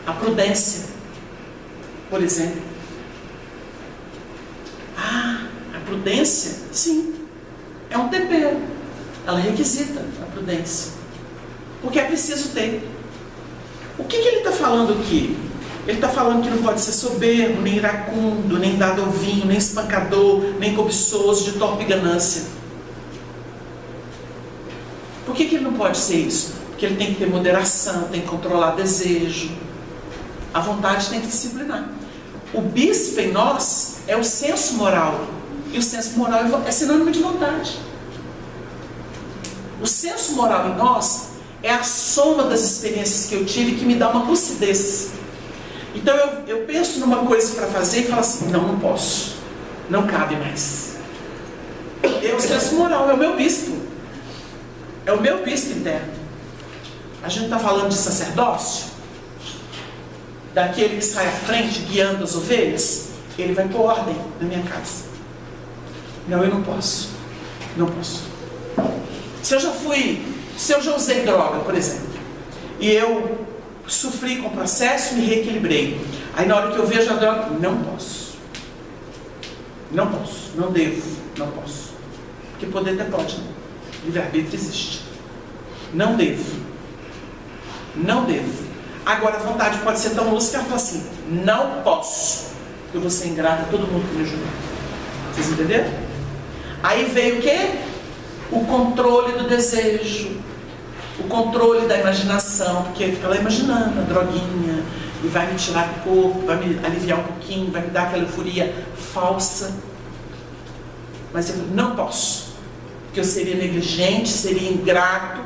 a prudência, por exemplo. A prudência, sim, é um tempero. Ela requisita a prudência, porque é preciso ter. O que ele está falando aqui? Ele está falando que não pode ser soberbo, nem iracundo, nem dado ao vinho, nem espancador, nem cobiçoso, de torpe ganância. Por que ele não pode ser isso? Porque ele tem que ter moderação, tem que controlar desejo. A vontade tem que disciplinar. O bispo em nós é o senso moral. E o senso moral é sinônimo de vontade. O senso moral em nós é a soma das experiências que eu tive que me dá uma lucidez. Então eu penso numa coisa para fazer e falo assim, não posso, não cabe mais. É o senso moral, é o meu bispo. É o meu bispo interno. A gente está falando de sacerdócio, daquele que sai à frente guiando as ovelhas. Ele vai pôr ordem na minha casa. Não, eu não posso. Não posso. Se eu já usei droga, por exemplo, e eu sofri com o processo, me reequilibrei. Aí na hora que eu vejo a droga, não posso. Não posso, não devo, não posso. Porque poder até pode, né? Livre-arbítrio existe. Não devo. Não devo. Agora a vontade pode ser tão lúcida que ela fala assim, não posso. Eu vou ser ingrata a todo mundo que me ajudou. Vocês entenderam? Aí veio o quê? O controle do desejo, o controle da imaginação, porque fica lá imaginando a droguinha, e vai me tirar do corpo, vai me aliviar um pouquinho, vai me dar aquela euforia falsa. Mas eu não posso, porque eu seria negligente, seria ingrato,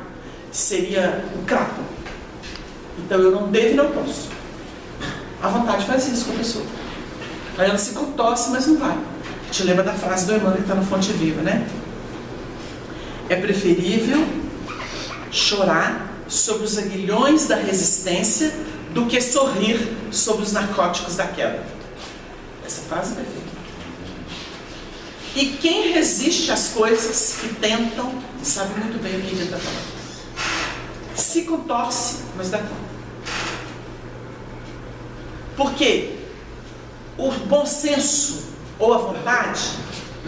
seria um crapo. Então eu não devo e não posso. A vontade faz isso com a pessoa. Aí ela se contorce, mas não vai. Te lembra da frase do Emmanuel que está no Fonte Viva, né? É preferível chorar sobre os aguilhões da resistência do que sorrir sobre os narcóticos da queda. Essa frase é perfeita. E quem resiste às coisas que tentam, sabe muito bem o que ele está falando. Se contorce, mas dá conta. Porque o bom senso, ou a vontade,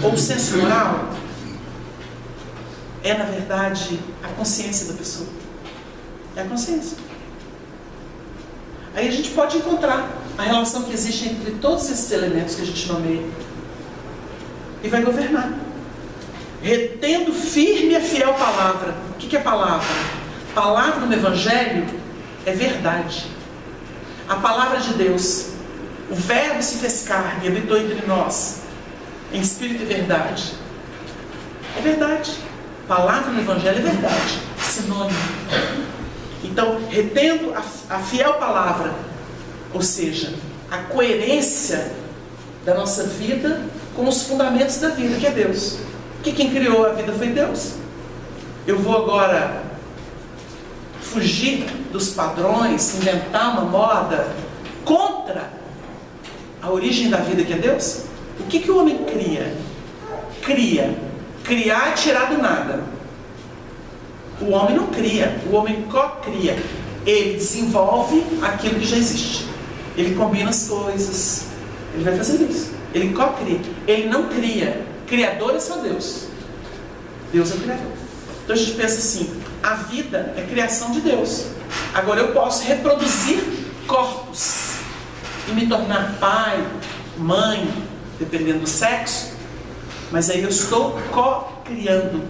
ou o senso moral, é na verdade a consciência da pessoa. É a consciência. Aí a gente pode encontrar a relação que existe entre todos esses elementos que a gente nomeia. E vai governar. Retendo firme a fiel palavra. O que é palavra? Palavra no Evangelho é verdade. A palavra de Deus. O Verbo se fez carne e habitou entre nós, em espírito e verdade. É verdade. Palavra no Evangelho é verdade. Sinônimo. Então, retendo a fiel palavra, ou seja, a coerência da nossa vida com os fundamentos da vida, que é Deus. Porque quem criou a vida foi Deus. Eu vou agora fugir dos padrões, inventar uma moda contra a origem da vida, que é Deus? O que o homem cria? Criar é tirar do nada. O homem não cria, o homem co-cria. Ele desenvolve aquilo que já existe. Ele combina as coisas. Ele vai fazendo isso. Ele co-cria. Ele não cria. Criador é só Deus. Deus é o criador. Então a gente pensa assim, a vida é criação de Deus. Agora eu posso reproduzir corpos e me tornar pai, mãe, dependendo do sexo, mas aí eu estou co-criando.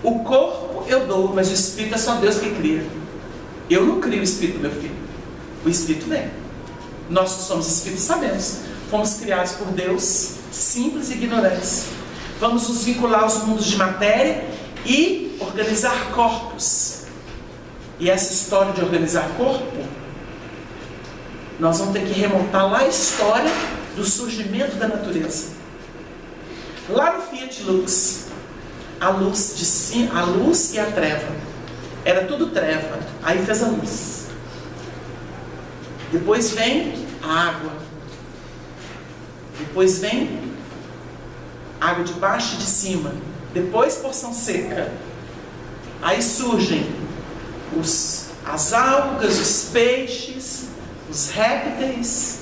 O corpo eu dou, mas o espírito é só Deus que cria. Eu não crio o espírito do meu filho. O espírito vem. Nós que somos espíritos sabemos. Fomos criados por Deus, simples e ignorantes. Vamos nos vincular aos mundos de matéria e organizar corpos. E essa história de organizar corpo, nós vamos ter que remontar lá a história do surgimento da natureza. Lá no Fiat Lux, a luz e a treva. Era tudo treva, aí fez a luz. Depois vem a água. Depois vem água de baixo e de cima. Depois porção seca. Aí surgem as algas, os peixes, os répteis.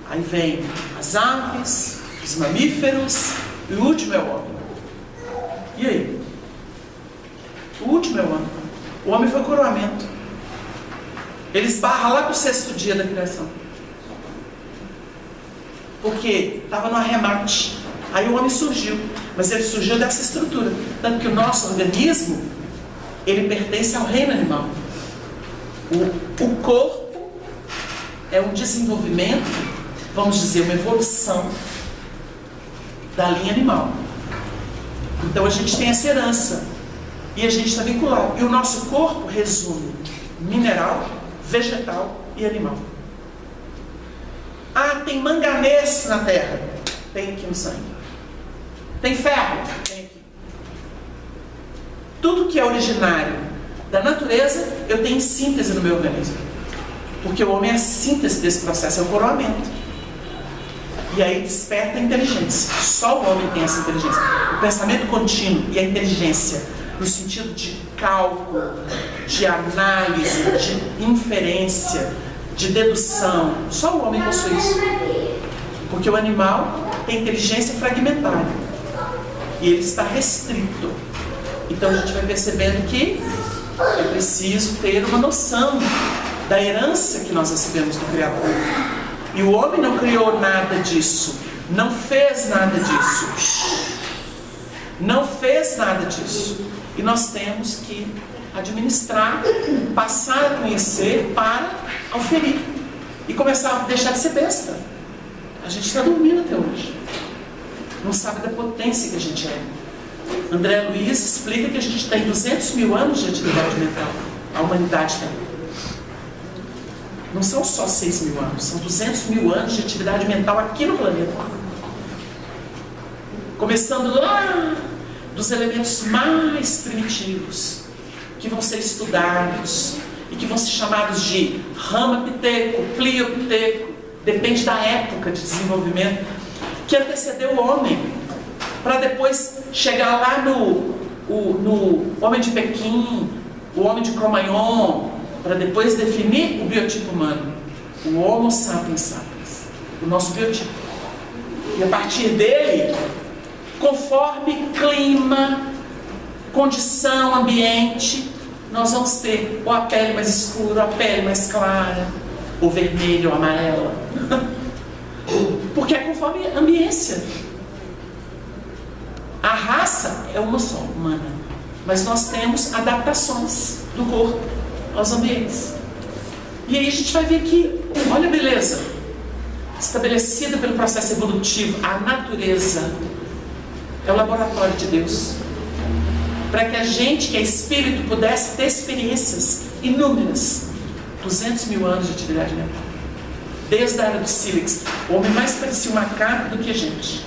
Aí vem as aves, os mamíferos. E o último é o homem. E aí? O último é o homem. O homem foi o coroamento. Ele esbarra lá para o 6º dia da criação. Porque estava no arremate. Aí o homem surgiu. Mas ele surgiu dessa estrutura. Tanto que o nosso organismo, ele pertence ao reino animal. O corpo é um desenvolvimento, vamos dizer, uma evolução da linha animal. Então a gente tem essa herança. E a gente está vinculado. E o nosso corpo resume mineral, vegetal e animal. Ah, tem manganês na terra. Tem aqui no sangue. Tem ferro. Tem aqui. Tudo que é originário da natureza, eu tenho síntese no meu organismo. Porque o homem é a síntese desse processo, é o coroamento. E aí desperta a inteligência. Só o homem tem essa inteligência. O pensamento contínuo e a inteligência, no sentido de cálculo, de análise, de inferência, de dedução. Só o homem possui isso. Porque o animal tem inteligência fragmentária. E ele está restrito. Então a gente vai percebendo que é preciso ter uma noção da herança que nós recebemos do Criador. E o homem não criou nada disso. Não fez nada disso. Não fez nada disso. E nós temos que administrar, passar a conhecer para auferir. E começar a deixar de ser besta. A gente está dormindo até hoje. Não sabe da potência que a gente é. André Luiz explica que a gente tem 200 mil anos de atividade mental. A humanidade tem. Não são só 6 mil anos, são 200 mil anos de atividade mental aqui no planeta. Começando lá dos elementos mais primitivos, que vão ser estudados e que vão ser chamados de Ramapiteco, Pliopiteco, depende da época de desenvolvimento, que antecedeu o homem, para depois chegar lá no homem de Pequim, o homem de Cro-Magnon, para depois definir o biotipo humano, o Homo sapiens sapiens, o nosso biotipo. E a partir dele, conforme clima, condição, ambiente, nós vamos ter ou a pele mais escura, ou a pele mais clara, ou vermelha ou amarela. Porque é conforme a ambiência. A raça é uma só, humana. Mas nós temos adaptações do corpo aos ambientes. E aí a gente vai ver que, olha a beleza, estabelecida pelo processo evolutivo, a natureza é o laboratório de Deus. Para que a gente, que é espírito, pudesse ter experiências inúmeras. 200 mil anos de atividade mental. Desde a era do sílex, o homem mais parecia um macaco do que a gente.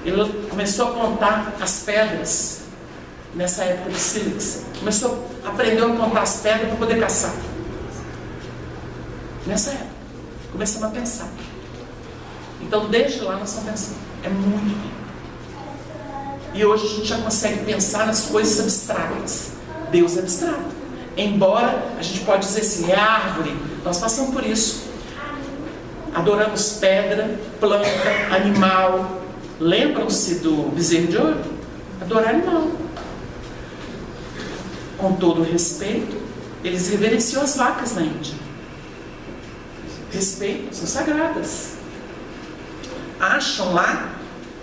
Ele começou a contar as pedras nessa época do sílex. Aprendeu a contar as pedras para poder caçar. Nessa época, começamos a pensar. Então, desde lá nós estamos pensando. É muito rico. E hoje a gente já consegue pensar nas coisas abstratas. Deus é abstrato. Embora a gente pode dizer assim, é árvore. Nós passamos por isso. Adoramos pedra, planta, animal. Lembram-se do bezerro de ouro? Adorar animal. Com todo o respeito, eles reverenciam as vacas na Índia. Respeito, são sagradas. Acham lá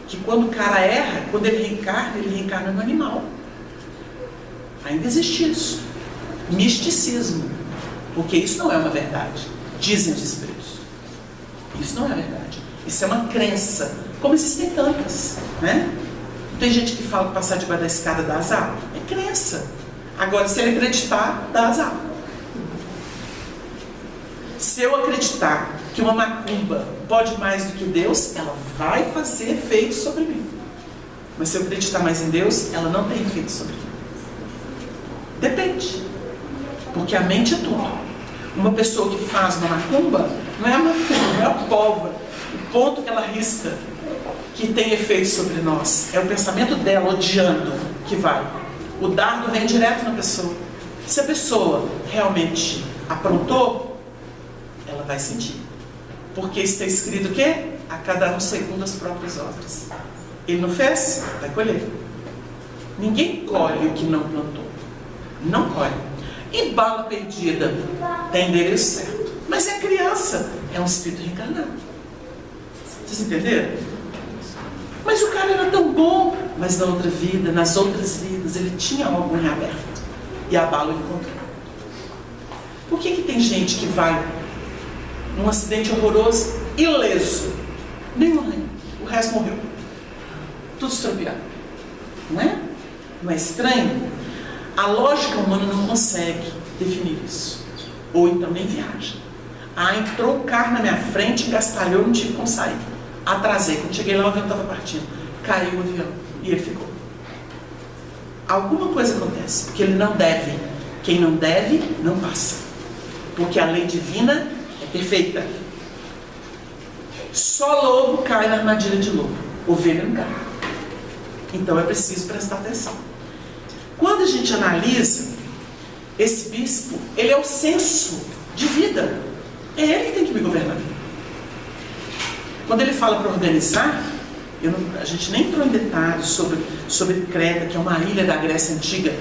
que quando o cara erra, quando ele reencarna no animal. Ainda existe isso. Misticismo. Porque isso não é uma verdade. Dizem os espíritos. Isso não é verdade. Isso é uma crença. Como existem tantas, né? Tem gente que fala que passar debaixo da escada dá azar. É crença. Agora, se ele acreditar, dá azar. Se eu acreditar que uma macumba pode mais do que Deus, ela vai fazer efeito sobre mim. Mas se eu acreditar mais em Deus, ela não tem efeito sobre mim. Depende. Porque a mente é tudo. Uma pessoa que faz uma macumba, não é a macumba, não é a pólvora. O ponto que ela risca, que tem efeito sobre nós, é o pensamento dela odiando que vai. O dardo vem direto na pessoa. Se a pessoa realmente aprontou, ela vai sentir. Porque está escrito o quê? A cada um segundo as próprias obras. Ele não fez? Vai colher. Ninguém colhe o que não plantou. Não colhe. E bala perdida tem endereço certo. Mas é criança. É um espírito reencarnado. Vocês entenderam? Mas o cara era tão bom. Mas na outra vida, nas outras vidas, ele tinha algo em aberto. E a bala o encontrou. Por que tem gente que vai num acidente horroroso, ileso? Nenhum arranhão. O resto morreu. Tudo estropiado. Não é? Não é estranho? A lógica humana não consegue definir isso. Ou então nem viaja. Entrou um carro na minha frente, engastalhou, não tive como sair. Atrasei. Quando cheguei lá, o avião estava partindo. Caiu o avião e ele ficou. Alguma coisa acontece, porque ele não deve. Quem não deve, não passa. Porque a lei divina é perfeita. Só lobo cai na armadilha de lobo. Ovelha não cai. Então é preciso prestar atenção. Quando a gente analisa, esse bispo, ele é o senso de vida. É ele que tem que me governar. Quando ele fala para organizar, a gente nem entrou em detalhes sobre Creta, que é uma ilha da Grécia Antiga.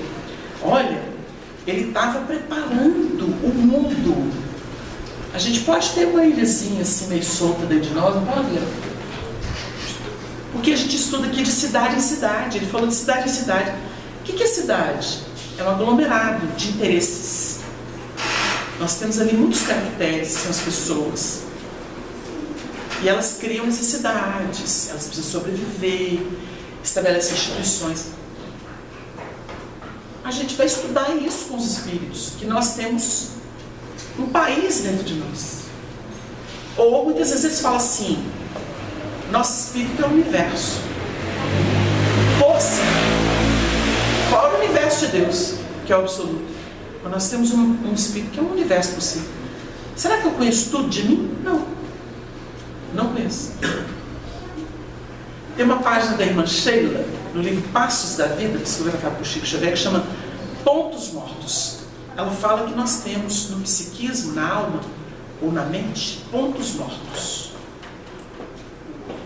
Olha, ele estava preparando o mundo. A gente pode ter uma ilhazinha assim, meio solta dentro de nós, não pode? Porque a gente estuda aqui de cidade em cidade. Ele falou de cidade em cidade. O que é cidade? É um aglomerado de interesses. Nós temos ali muitos caracteres, que são as pessoas. E elas criam necessidades, elas precisam sobreviver, estabelecem instituições. A gente vai estudar isso com os espíritos, que nós temos um país dentro de nós. Ou muitas vezes eles falam assim, nosso espírito é o universo. Força! Fora o universo de Deus, que é o absoluto. Mas nós temos um espírito que é um universo por si. Será que eu conheço tudo de mim? Não. Não conheço. Tem uma página da irmã Sheila, no livro Passos da Vida, psicografado por Chico Xavier, que chama Pontos Mortos. Ela fala que nós temos no psiquismo, na alma ou na mente, pontos mortos.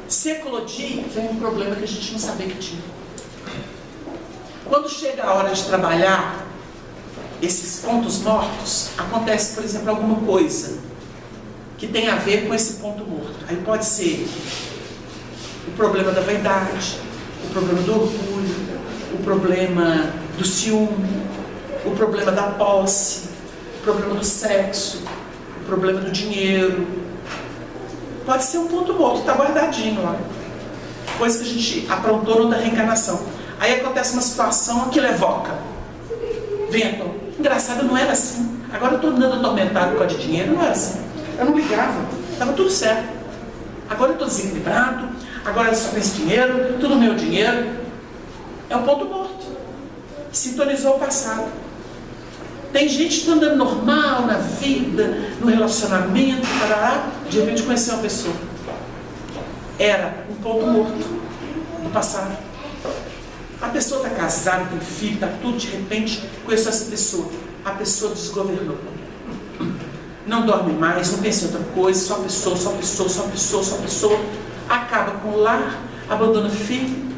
Se eclodir, vem um problema que a gente não sabia que tinha. Quando chega a hora de trabalhar esses pontos mortos, acontece, por exemplo, alguma coisa que tem a ver com esse ponto morto. Aí pode ser o problema da vaidade, o problema do orgulho, o problema do ciúme, o problema da posse, o problema do sexo, o problema do dinheiro. Pode ser um ponto morto, está guardadinho lá. Coisa que a gente aprontou noutra reencarnação. Aí acontece uma situação que evoca. Vento. Engraçado, não era assim. Agora eu estou andando atormentado por causa de dinheiro, não era assim. Eu não ligava, estava tudo certo. Agora eu estou desequilibrado, agora eu só penso dinheiro, tudo meu dinheiro. É um ponto morto. Sintonizou o passado. Tem gente que está andando normal na vida, no relacionamento, tarará, de repente conheceu uma pessoa. Era um ponto morto do passado. A pessoa está casada, tem filho, está tudo, de repente conheceu essa pessoa. A pessoa desgovernou. Não dorme mais, não pensa em outra coisa, só pessoa, só pessoa, só pessoa, só pessoa. Acaba com o lar, abandona filho,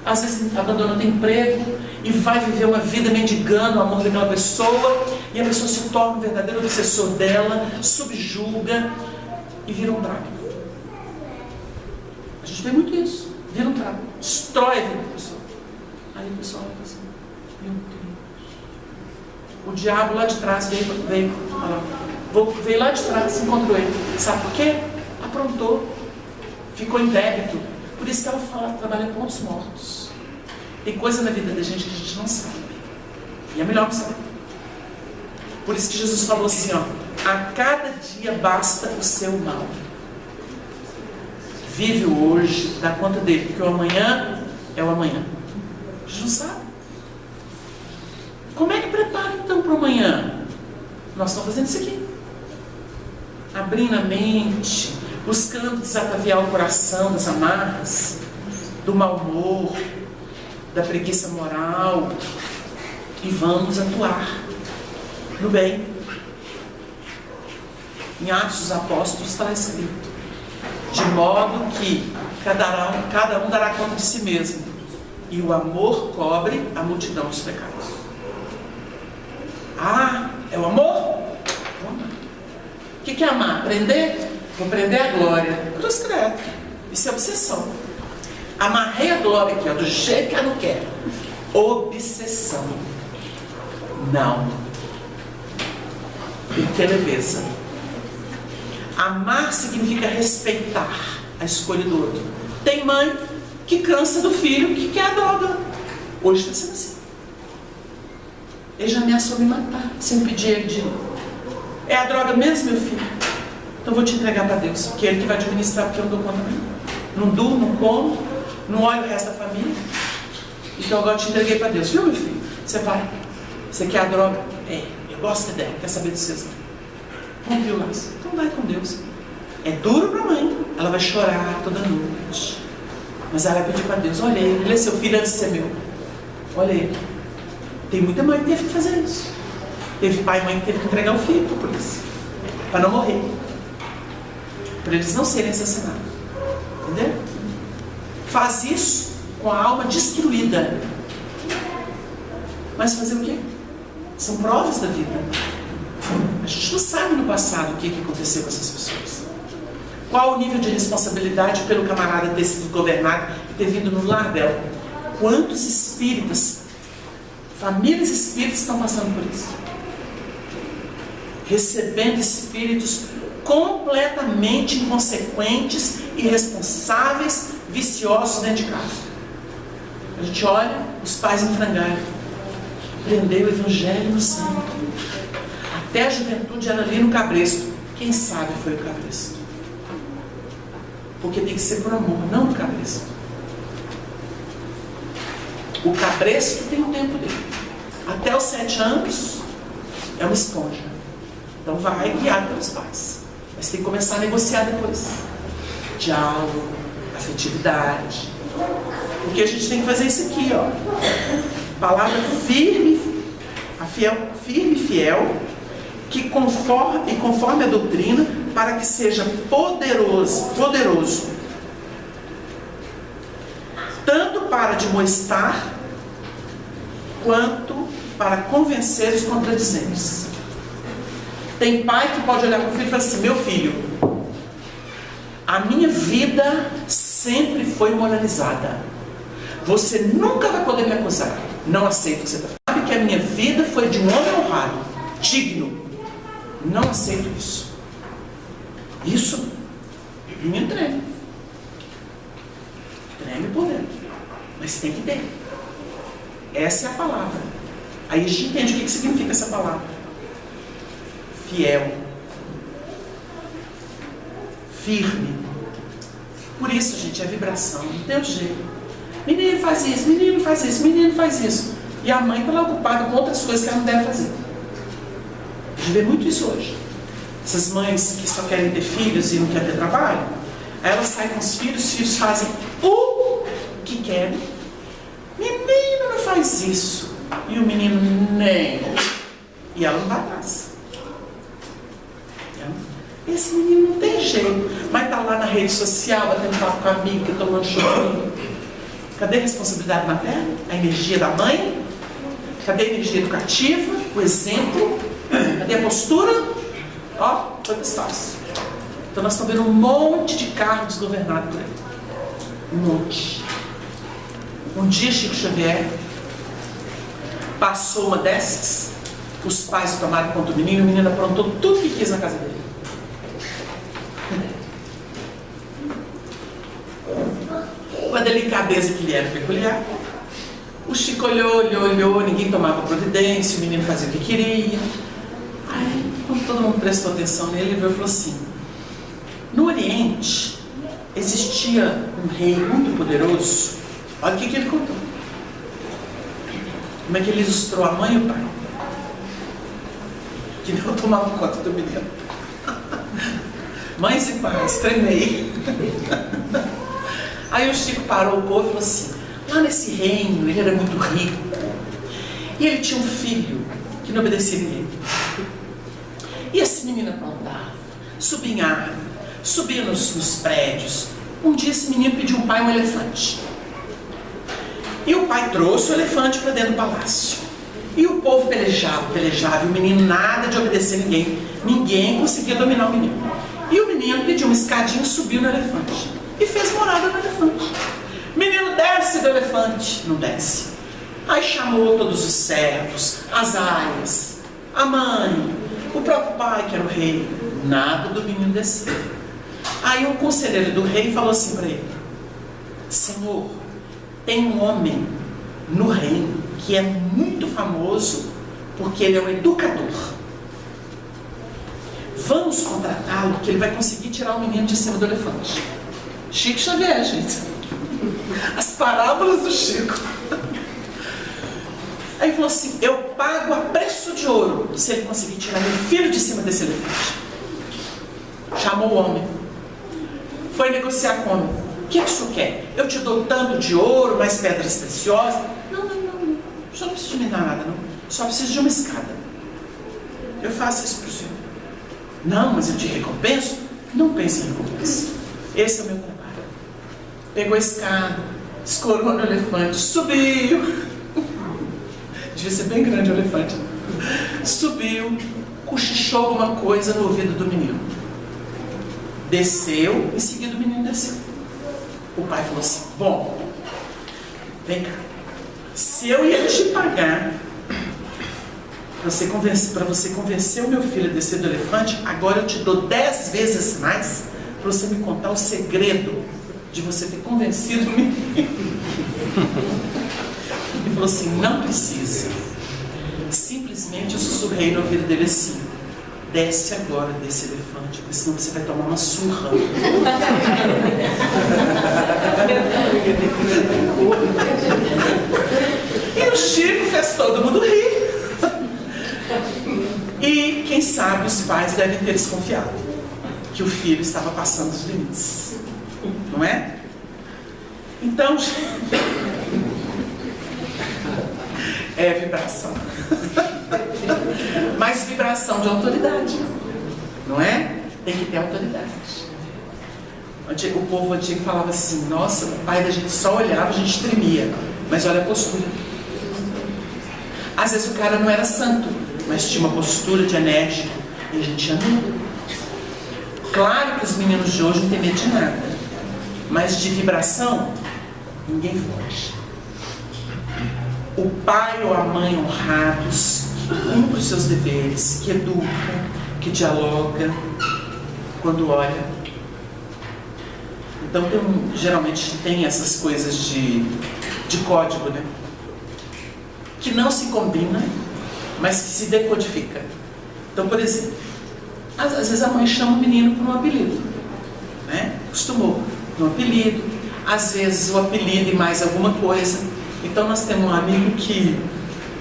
às vezes abandona o emprego e vai viver uma vida mendigando o amor daquela pessoa, e a pessoa se torna um verdadeiro obsessor dela, subjuga e vira um trapo. A gente vê muito isso, vira um trapo, destrói a vida da pessoa. Aí o pessoal vai assim, meu Deus. O diabo lá de trás veio lá de trás, encontrou ele. Sabe por quê? Aprontou, ficou em débito. Por isso que ela fala, trabalha em pontos mortos. Tem coisa na vida da gente que a gente não sabe. E é melhor não saber. Por isso que Jesus falou assim, ó, a cada dia basta o seu mal. Vive o hoje, dá conta dele, porque o amanhã é o amanhã. A gente não sabe. Como é que prepara então para o amanhã? Nós estamos fazendo isso aqui. Abrindo a mente, buscando desacaviar o coração das amarras, do mau humor, da preguiça moral, e vamos atuar no bem. Em Atos dos Apóstolos está escrito, de modo que cada um dará conta de si mesmo, e o amor cobre a multidão dos pecados. É o amor? O que é amar? Aprender? Vou aprender a glória. Cruz credo. Isso é obsessão. Amarrei a glória aqui, ó, do jeito que eu não quero. Obsessão. Não. Tem que ter leveza. Amar significa respeitar a escolha do outro. Tem mãe que cansa do filho que quer a droga. Hoje está sendo assim. Ele já ameaçou me matar se eu pedir ele de novo. É a droga mesmo, meu filho? Então eu vou te entregar para Deus, porque é Ele que vai administrar, porque eu não dou conta mesmo. Não durmo, não como, não olho o resto da família. Então agora eu te entreguei para Deus. Viu, meu filho? Você vai. Você quer a droga? É, eu gosto da ideia, quer saber de vocês não. Rompe o laço. Então vai com Deus. É duro para a mãe, ela vai chorar toda noite. Mas ela vai pedir para Deus, olha ele é seu filho antes de ser meu. Olha ele. Tem muita mãe que teve que fazer isso. Teve pai e mãe que teve que entregar o filho para a polícia. Para não morrer. Para eles não serem assassinados. Entendeu? Faz isso com a alma destruída. Mas fazer o quê? São provas da vida. A gente não sabe no passado o que aconteceu com essas pessoas. Qual o nível de responsabilidade pelo camarada ter sido governado e ter vindo no lar dela? Quantos espíritas, famílias espíritas estão passando por isso? Recebendo espíritos completamente inconsequentes, irresponsáveis, viciosos dentro de casa. A gente olha os pais em frangalho. Prendeu o evangelho no sangue. Até a juventude era ali no cabresto. Quem sabe foi o cabresto. Porque tem que ser por amor, não o cabresto. O cabresto tem o tempo dele. Até os 7 anos é uma esponja. Então vai guiado pelos pais. Mas tem que começar a negociar depois. Diálogo, afetividade. Porque a gente tem que fazer isso aqui, ó. Palavra firme, firme e fiel, que conforme a doutrina, para que seja poderoso, tanto para admoestar, quanto para convencer os contradizentes. Tem pai que pode olhar para o filho e falar assim, meu filho, a minha vida sempre foi moralizada. Você nunca vai poder me acusar. Não aceito o que você está falando. Sabe que a minha vida foi de um homem honrado, digno. Não aceito isso. Isso me treme. Treme por dentro. Mas tem que ter. Essa é a palavra. Aí a gente entende o que significa essa palavra. Fiel. Firme. Por isso, gente, é vibração. Não tem outro jeito. Menino faz isso, menino faz isso, menino faz isso. E a mãe está lá ocupada com outras coisas que ela não deve fazer. A gente vê muito isso hoje. Essas mães que só querem ter filhos e não querem ter trabalho, aí elas saem com os filhos fazem o que querem. Menino não faz isso. E o menino nem. E ela não vai atrás. Esse menino não tem jeito. Mas está lá na rede social, batendo papo com a amiga, tomando chorinho. Cadê a responsabilidade materna? A energia da mãe? Cadê a energia educativa? O exemplo? Cadê a postura? Ó, foi para o espaço. Então nós estamos vendo um monte de carro desgovernado por aí. Um monte. Um dia Chico Xavier passou uma dessas, os pais tomaram conta do menino e o menino aprontou tudo que quis na casa dele. Com a delicadeza que lhe era peculiar. O Chico olhou, ninguém tomava providência, o menino fazia o que queria. Aí, quando todo mundo prestou atenção nele, ele veio e falou assim, no Oriente existia um rei muito poderoso. Olha o que ele contou. Como é que ele ilustrou a mãe e o pai, que não tomavam conta do menino. Mães e pais, treinei. Aí o Chico parou o povo e falou assim, lá nesse reino ele era muito rico e ele tinha um filho que não obedecia a ninguém. E esse menino aprontava, subia em árvore, subia nos prédios. Um dia esse menino pediu ao pai um elefante. E o pai trouxe o elefante para dentro do palácio. E o povo pelejava, e o menino nada de obedecer a ninguém. Ninguém conseguia dominar o menino. E o menino pediu uma escadinha e subiu no elefante. E fez morada no elefante. O menino desce do elefante. Não desce. Aí chamou todos os servos, as aias, a mãe, o próprio pai, que era o rei. Nada do menino descer. Aí um conselheiro do rei falou assim para ele, Senhor, tem um homem no reino, que é muito famoso porque ele é um educador. Vamos contratá-lo, que ele vai conseguir tirar o menino de cima do elefante. Chico Xavier, gente. As parábolas do Chico. Aí falou assim: eu pago a preço de ouro se ele conseguir tirar meu filho de cima desse elefante. Chamou o homem. Foi negociar com o homem. O que é que o senhor quer? Eu te dou tanto de ouro, mais pedras preciosas. Não. O senhor não precisa de me dar nada, não. Só preciso de uma escada. Eu faço isso para o senhor. Não, mas eu te recompenso? Não pense em recompensa. Esse é o meu trabalho. Pegou a escada, escorou no elefante, subiu. Devia ser bem grande o elefante. Subiu, cochichou alguma coisa no ouvido do menino. Desceu, em seguida o menino desceu. O pai falou assim: bom, vem cá. Se eu ia te pagar para você convencer o meu filho a descer do elefante, agora eu te dou 10 vezes mais para você me contar o segredo de você ter convencido o menino. Ele falou assim: não precisa. Simplesmente eu sussurrei no ouvido dele assim: desce agora desse elefante, porque senão você vai tomar uma surra. E o Chico fez todo mundo rir. E quem sabe os pais devem ter desconfiado que o filho estava passando os limites, não é? Então, é vibração. Mas vibração de autoridade, não é? Tem que ter autoridade. O povo antigo falava assim: nossa, o pai da gente só olhava, a gente tremia. Mas olha a postura. Às vezes o cara não era santo, mas tinha uma postura de enérgico e a gente tinha medo. Claro que os meninos de hoje não têm medo de nada, mas de vibração ninguém foge. O pai ou a mãe honrados, que cumpre os seus deveres, que educa, que dialoga, quando olha. Então geralmente tem essas coisas de código, né? Que não se combina, mas que se decodifica. Então, por exemplo, às vezes a mãe chama o menino por um apelido, né? Acostumou no apelido, às vezes o apelido e mais alguma coisa. Então nós temos um amigo que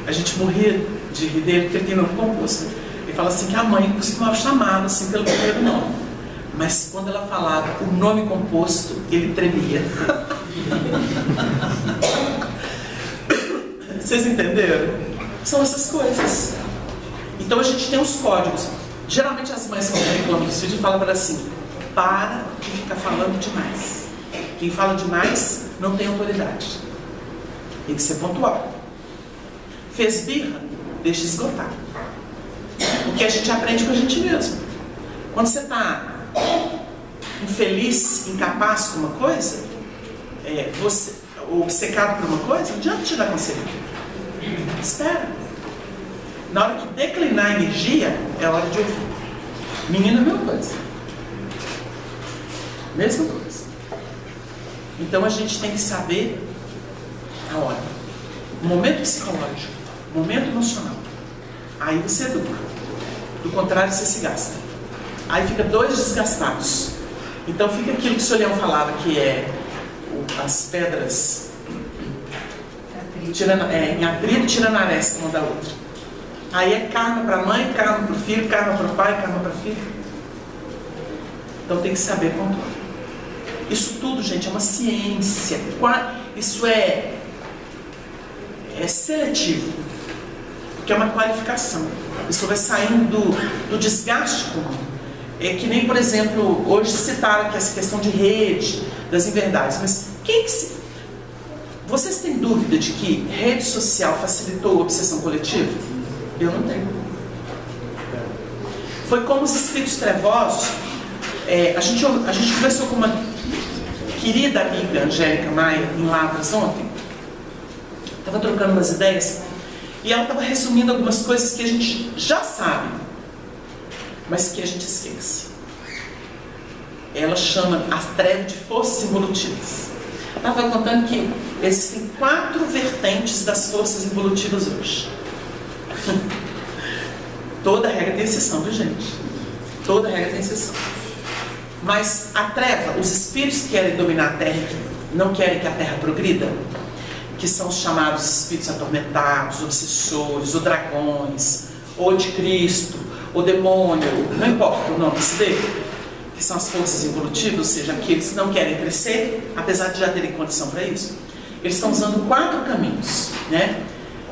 a gente morria de rir dele, porque ele tem nome composto. Ele fala assim que a mãe costumava chamá-lo assim pelo primeiro nome, mas quando ela falava o nome composto, ele tremia. Vocês entenderam? São essas coisas. Então a gente tem os códigos. Geralmente as mães quando reclamam dos filhos falam para assim: para de ficar falando demais. Quem fala demais não tem autoridade. Tem que ser pontual. Fez birra, deixa esgotar. Porque a gente aprende com a gente mesmo. Quando você está infeliz, incapaz com uma coisa, você obcecado por uma coisa, não adianta te dar conselho. Espera. Na hora que declinar a energia, é hora de ouvir. Menino é a mesma coisa. Mesma coisa. Então a gente tem que saber a hora. O momento psicológico, o momento emocional. Aí você educa. Do contrário, você se gasta. Aí fica dois desgastados. Então fica aquilo que o Leão falava, que é as pedras em atrito, tirando a aresta uma da outra. Aí é karma para a mãe, karma para o filho, karma para o pai, karma para o filho. Então tem que saber pontuar. Isso tudo, gente, é uma ciência. Isso é seletivo, porque é uma qualificação. A pessoa vai saindo do desgaste comum. É que nem, por exemplo, hoje citaram aqui essa questão de rede, das inverdades. Mas vocês têm dúvida de que rede social facilitou a obsessão coletiva? Eu não tenho. Foi como os espíritos trevosos. A gente conversou com uma querida amiga, Angélica Maia, em Lavras ontem. Estava trocando umas ideias e ela estava resumindo algumas coisas que a gente já sabe, mas que a gente esquece. Ela chama as trevas de forças involutivas. Ela estava contando que Existem 4 vertentes das forças evolutivas hoje. Toda regra tem exceção, viu, gente? Toda regra tem exceção. Mas a treva, os espíritos que querem dominar a Terra, que não querem que a Terra progrida, que são os chamados espíritos atormentados, obsessores, ou dragões, ou anticristo, ou demônio, não importa o nome que se dê, que são as forças evolutivas, ou seja, aqueles que não querem crescer, apesar de já terem condição para isso, eles estão usando 4 caminhos, né?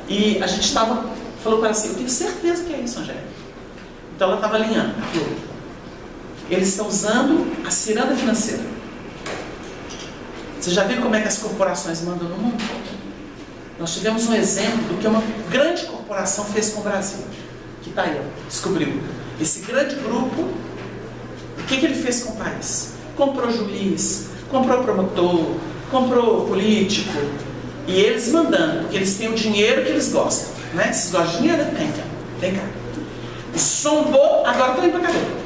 E a gente falou para ela assim, eu tenho certeza que é isso, Angélica. Então ela estava alinhando. Eles estão usando a ciranda financeira. Vocês já viram como é que as corporações mandam no mundo? Nós tivemos um exemplo do que uma grande corporação fez com o Brasil. Que está aí, ó, descobriu. Esse grande grupo, o que ele fez com o país? Comprou juiz, comprou promotor, comprou político, e eles mandando, porque eles têm o dinheiro que eles gostam, né? Vocês gostam de dinheiro? Vem cá. Zombou, agora estão indo para cadeia.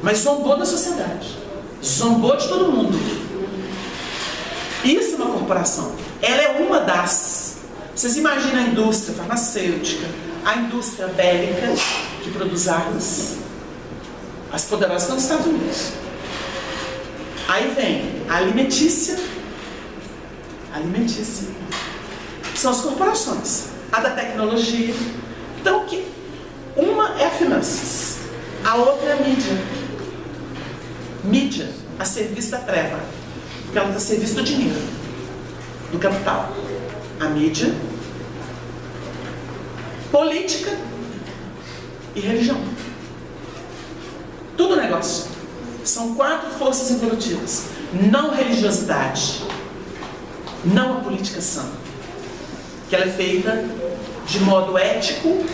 Mas zombou da sociedade, zombou de todo mundo. Isso é uma corporação. Ela é uma das. Vocês imaginam a indústria farmacêutica, a indústria bélica que produz armas. As poderosas estão nos Estados Unidos. Aí vem a alimentícia. Alimentícia. São as corporações. A da tecnologia. Então, uma é a finanças, a outra é a mídia. Mídia a serviço da treva, porque ela está a serviço do dinheiro, do capital. A mídia, política e religião. Tudo negócio. São 4 forças evolutivas. Não religiosidade, não a política sã, que ela é feita de modo ético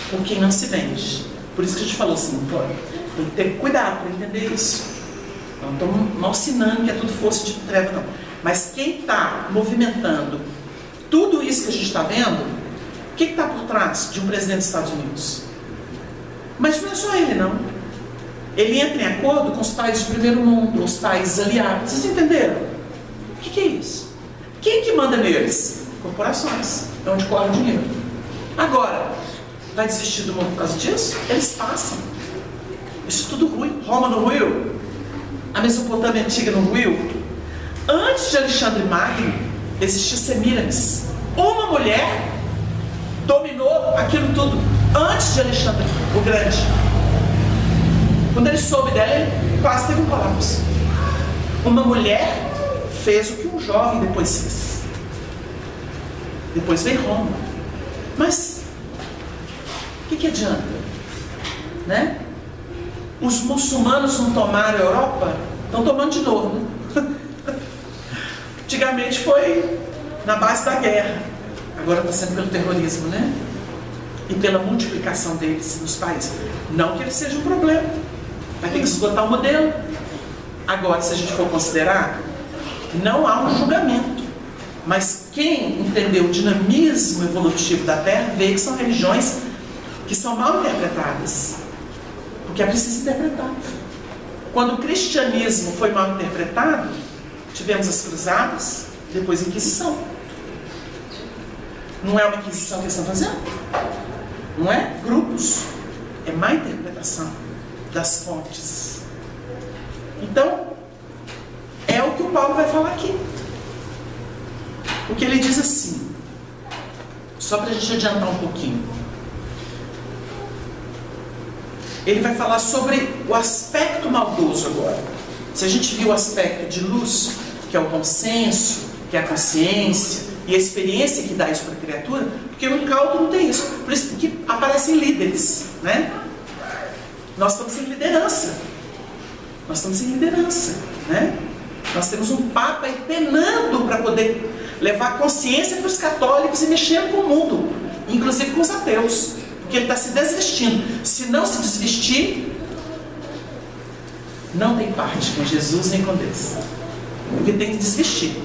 com quem não se vende. Por isso que a gente falou assim, tem que ter cuidado para entender isso. Não estamos malsinando que é tudo força de treva, não. Mas quem está movimentando tudo isso que a gente está vendo, o que está por trás de um presidente dos Estados Unidos? Mas não é só ele, não. Ele entra em acordo com os países de primeiro mundo, os países aliados. Vocês entenderam? O que é isso? Quem que manda neles? Corporações. É onde corre o dinheiro. Agora, vai desistir do mundo por causa disso? Eles passam. Isso tudo ruim. Roma não ruiu. A Mesopotâmia antiga não ruiu. Antes de Alexandre Magno, existia Semíramis. Uma mulher dominou aquilo tudo. Antes de Alexandre o Grande. Quando ele soube dela, ele quase teve um colapso. Uma mulher fez o que um jovem depois fez. Depois veio Roma. Mas o que adianta? Né? Os muçulmanos não tomaram a Europa? Estão tomando de novo, né? Antigamente foi na base da guerra. Agora está sendo pelo terrorismo, né? E pela multiplicação deles nos países. Não que ele seja um problema. Vai ter que esgotar o modelo. Agora, se a gente for considerar, não há um julgamento. Mas quem entendeu o dinamismo evolutivo da Terra vê que são religiões que são mal interpretadas. Porque é preciso interpretar. Quando o cristianismo foi mal interpretado, tivemos as cruzadas, depois a Inquisição. Não é uma Inquisição que eles estão fazendo? Não é? Grupos. É má interpretação das fontes. Então, é o que o Paulo vai falar aqui. Porque ele diz assim, só para a gente adiantar um pouquinho. Ele vai falar sobre o aspecto maldoso agora. Se a gente viu o aspecto de luz, que é o bom senso, que é a consciência, e a experiência que dá isso para a criatura, porque o incauto não tem isso. Por isso que aparecem líderes, né? Nós estamos sem liderança. Nós estamos sem liderança, né? Nós temos um Papa aí penando para poder levar consciência para os católicos e mexendo com o mundo, inclusive com os ateus, porque ele está se desvestindo. Se não se desvestir, não tem parte com Jesus nem com Deus, porque tem que desvestir.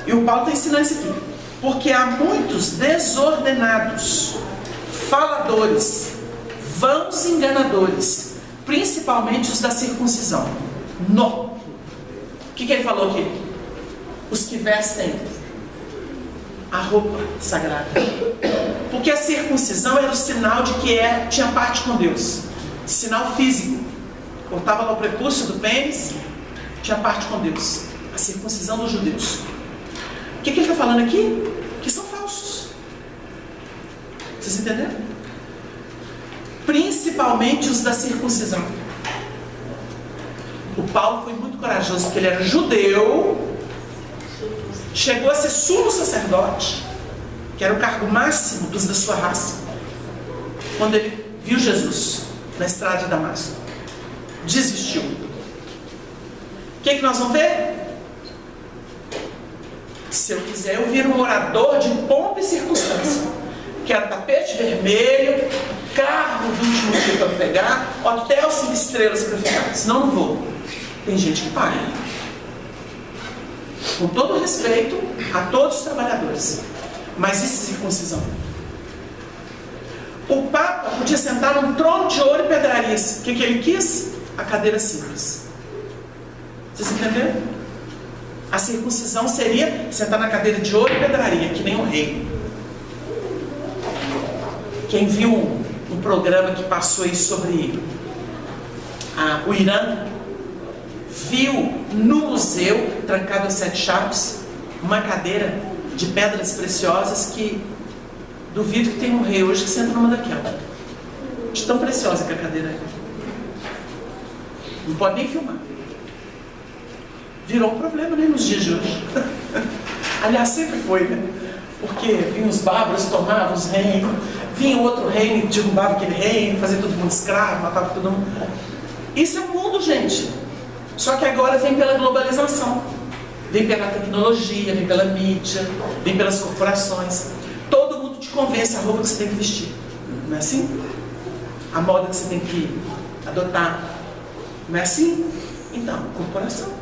E o Paulo está ensinando isso aqui, porque há muitos desordenados, faladores, vãos enganadores, principalmente os da circuncisão. O que ele falou aqui? Os que vestem a roupa sagrada. Porque a circuncisão era o sinal de que tinha parte com Deus. Sinal físico. Cortava lá o prepúcio do pênis, tinha parte com Deus. A circuncisão dos judeus. O que ele está falando aqui? Que são falsos. Vocês entenderam? Principalmente os da circuncisão. O Paulo foi muito corajoso, porque ele era judeu, chegou a ser sumo sacerdote, que era o cargo máximo dos da sua raça, quando ele viu Jesus na estrada de Damasco. Desvestiu. O que nós vamos ver? Se eu quiser, eu viro um orador de pompa e circunstância. Quero tapete vermelho, carro do último dia para pegar, hotel 5 estrelas para ficar. Senão não vou. Tem gente que paga. Com todo respeito a todos os trabalhadores. Mas isso é circuncisão. O Papa podia sentar num trono de ouro e pedrarias. O que ele quis? A cadeira simples. Vocês entenderam? A circuncisão seria sentar na cadeira de ouro e pedraria, que nem um rei. Quem viu um programa que passou aí sobre o Irã, viu no museu, trancado a 7 chaves, uma cadeira de pedras preciosas que duvido que tem um rei hoje que senta numa daquela. De tão preciosa que a cadeira é. Não pode nem filmar. Virou um problema, né, nos dias de hoje. Aliás, sempre foi, né? Porque vinham os bárbaros, tomavam os reinos, vinha outro reino, derrubava aquele reino, fazia todo mundo escravo, matava todo mundo. Isso é o mundo, gente. Só que agora vem pela globalização. Vem pela tecnologia, vem pela mídia, vem pelas corporações. Todo mundo te convence a roupa que você tem que vestir. Não é assim? A moda que você tem que adotar. Não é assim? Então, corporação.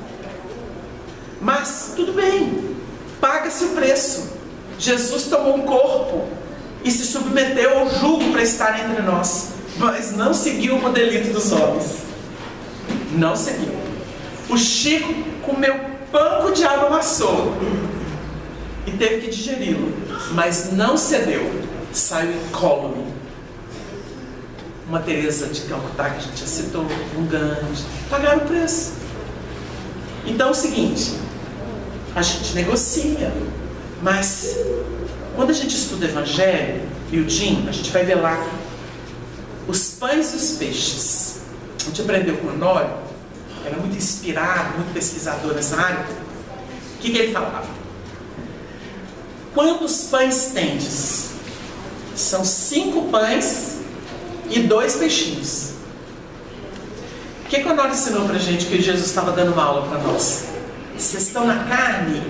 Mas, tudo bem. Paga-se o preço. Jesus tomou um corpo e se submeteu ao jugo para estar entre nós. Mas não seguiu o modelito dos homens. Não seguiu. O Chico comeu pão que o diabo amassou e teve que digeri-lo, mas não cedeu. Saiu incólume. Uma Teresa de Calcutá, que a gente já citou, um Gandhi, pagaram o preço. Então é o seguinte, a gente negocia, mas quando a gente estuda o Evangelho e o Jim, a gente vai ver lá os pães e os peixes. A gente aprendeu com o Honório, era muito inspirado, muito pesquisador nessa área. O que ele falava? Quantos pães tendes? São 5 pães e 2 peixinhos. O que o Honório ensinou pra gente, que Jesus estava dando uma aula para nós? Vocês estão na carne.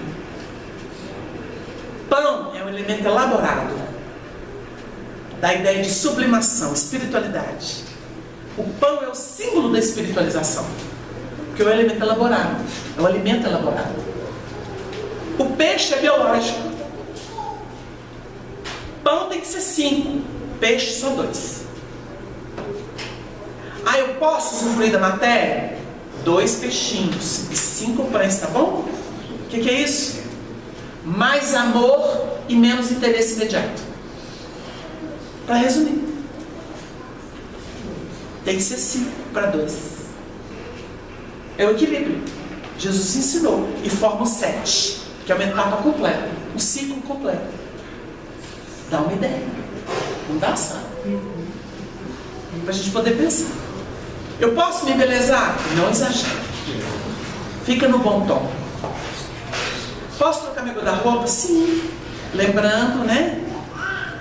Pão é um elemento elaborado da ideia de sublimação, espiritualidade. O pão é o símbolo da espiritualização, porque é um elemento elaborado, é um alimento elaborado. O peixe é biológico. Pão tem que ser 5, peixe só 2. Ah, eu posso usufruir da matéria? 2 peixinhos e 5 pães, tá bom? O que é isso? Mais amor e menos interesse imediato. Para resumir, tem que ser 5 para 2. É o equilíbrio. Jesus ensinou e forma o 7, que é uma etapa completa, um ciclo completo. Dá uma ideia. Não dá, sabe? Para a gente poder pensar. Eu posso me embelezar? Não exagero. Fica no bom tom. Posso trocar meu guarda-roupa? Sim. Lembrando, né?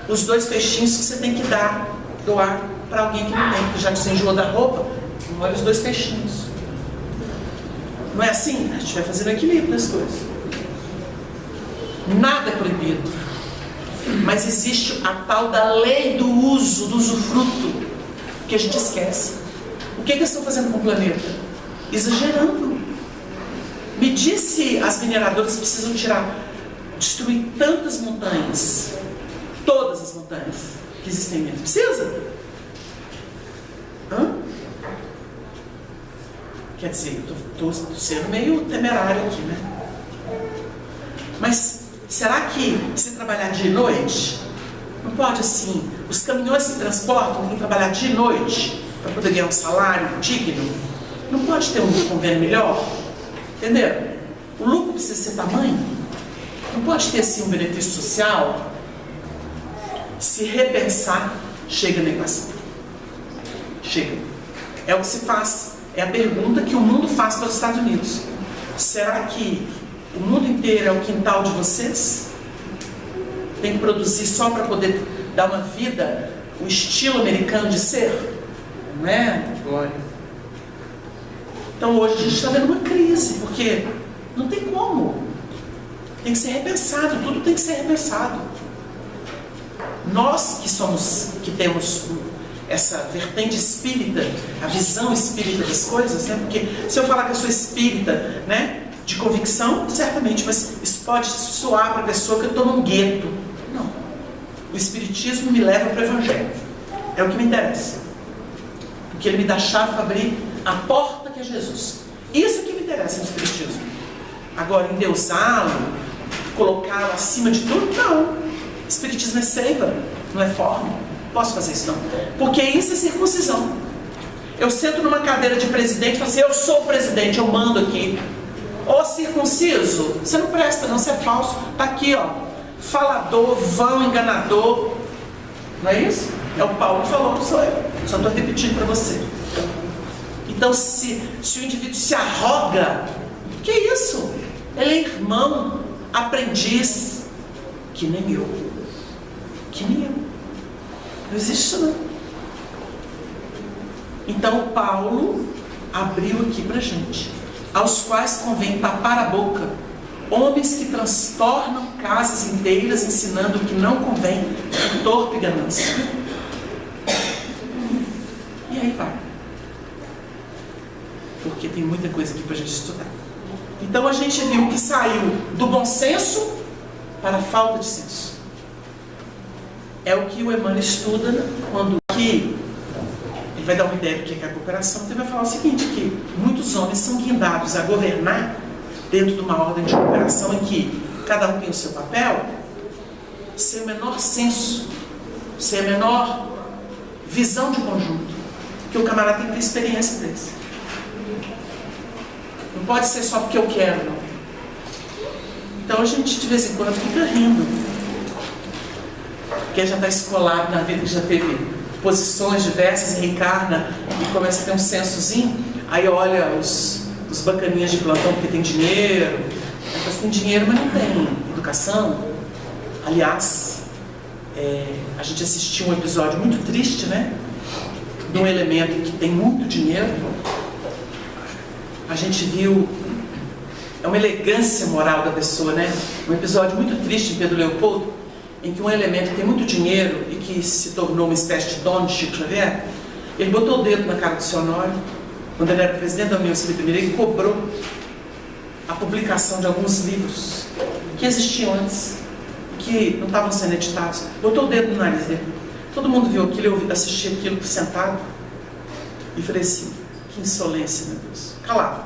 Os 2 peixinhos que você tem que doar para alguém que não tem. Porque já que você enjoou da roupa, olha os 2 peixinhos. Não é assim? A gente vai fazendo equilíbrio das coisas. Nada é proibido. Mas existe a tal da lei do uso, do usufruto, que a gente esquece. O que eles estão fazendo com o planeta? Exagerando. Me diz se as mineradoras precisam destruir tantas montanhas, todas as montanhas que existem mesmo. Precisa? Hã? Quer dizer, estou sendo meio temerário aqui, né? Mas Será que se trabalhar dia e noite, não pode assim, os caminhões que transportam têm que trabalhar dia e noite para poder ganhar um salário digno? Não pode ter um convênio melhor? Entenderam? O lucro precisa ser tamanho? Não pode ter assim um benefício social? Se repensar, chega na equação. Chega. É o que se faz. É a pergunta que o mundo faz para os Estados Unidos. Será que o mundo inteiro é o quintal de vocês? Tem que produzir só para poder dar uma vida, um estilo americano de ser? Não é? Glória. Então hoje a gente está vendo uma crise, porque não tem como. Tem que ser repensado, tudo tem que ser repensado. Nós que temos essa vertente espírita, a visão espírita das coisas, né? Porque se eu falar que eu sou espírita, né, de convicção, certamente, mas isso pode soar para a pessoa que eu estou num gueto. Não. O espiritismo me leva para o evangelho. É o que me interessa. Porque ele me dá a chave para abrir a porta que é Jesus. Isso é que me interessa no espiritismo. Agora, endeusá-lo, colocá-lo acima de tudo, não. Espiritismo é seiva, não é forma. Posso fazer isso não. Porque isso é circuncisão. Eu sento numa cadeira de presidente e falo assim, eu sou o presidente, eu mando aqui. Ô circunciso, você não presta não, você é falso. Tá aqui, ó. Falador, vão, enganador. Não é isso? É o Paulo que falou, não sou eu. Só estou repetindo para você. Então, se o indivíduo se arroga, que isso? Ele é irmão, aprendiz, que nem eu. Que nem eu. Não existe isso não. Então o Paulo abriu aqui pra gente. Aos quais convém tapar a boca homens que transtornam casas inteiras, ensinando o que não convém, com torpe ganância. E aí vai. Porque tem muita coisa aqui pra gente estudar. Então a gente viu que saiu do bom senso para a falta de senso. É o que o Emmanuel estuda quando aqui ele vai dar uma ideia do que é a cooperação. Então ele vai falar o seguinte, que muitos homens são guindados a governar dentro de uma ordem de cooperação em que cada um tem o seu papel, sem o menor senso, sem a menor visão de conjunto, porque o camarada tem que ter experiência desse. Não pode ser só porque eu quero, não. Então a gente de vez em quando fica rindo, porque já está escolado na vida, que já teve posições diversas, reencarna e começa a ter um sensozinho, aí olha os bacaninhas de plantão porque tem dinheiro, aí tem dinheiro, mas não tem educação. Aliás, a gente assistiu um episódio muito triste, né? De um elemento que tem muito dinheiro. A gente viu uma elegância moral da pessoa, né? Um episódio muito triste em Pedro Leopoldo, em que um elemento que tem muito dinheiro e que se tornou uma espécie de dono de Chico Xavier, ele botou o dedo na cara do seu Honório, quando ele era presidente da União Civil Mineira, e cobrou a publicação de alguns livros que existiam antes, que não estavam sendo editados. Botou o dedo no nariz dele. Todo mundo viu aquilo, eu assisti aquilo sentado e falei assim, que insolência, meu Deus. Calado.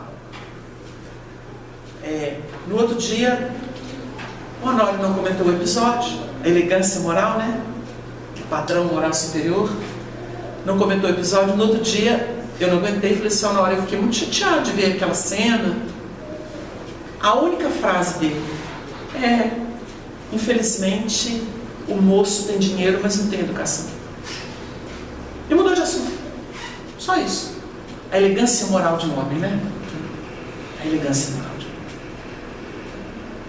No outro dia, o Honório não comentou o episódio, a elegância moral, né? O padrão moral superior. Não comentou o episódio. No outro dia, eu não aguentei e falei assim, Honório, eu fiquei muito chateado de ver aquela cena. A única frase dele é, infelizmente, o moço tem dinheiro, mas não tem educação. E mudou de assunto. Só isso. A elegância moral de um homem, né? A elegância moral de um homem.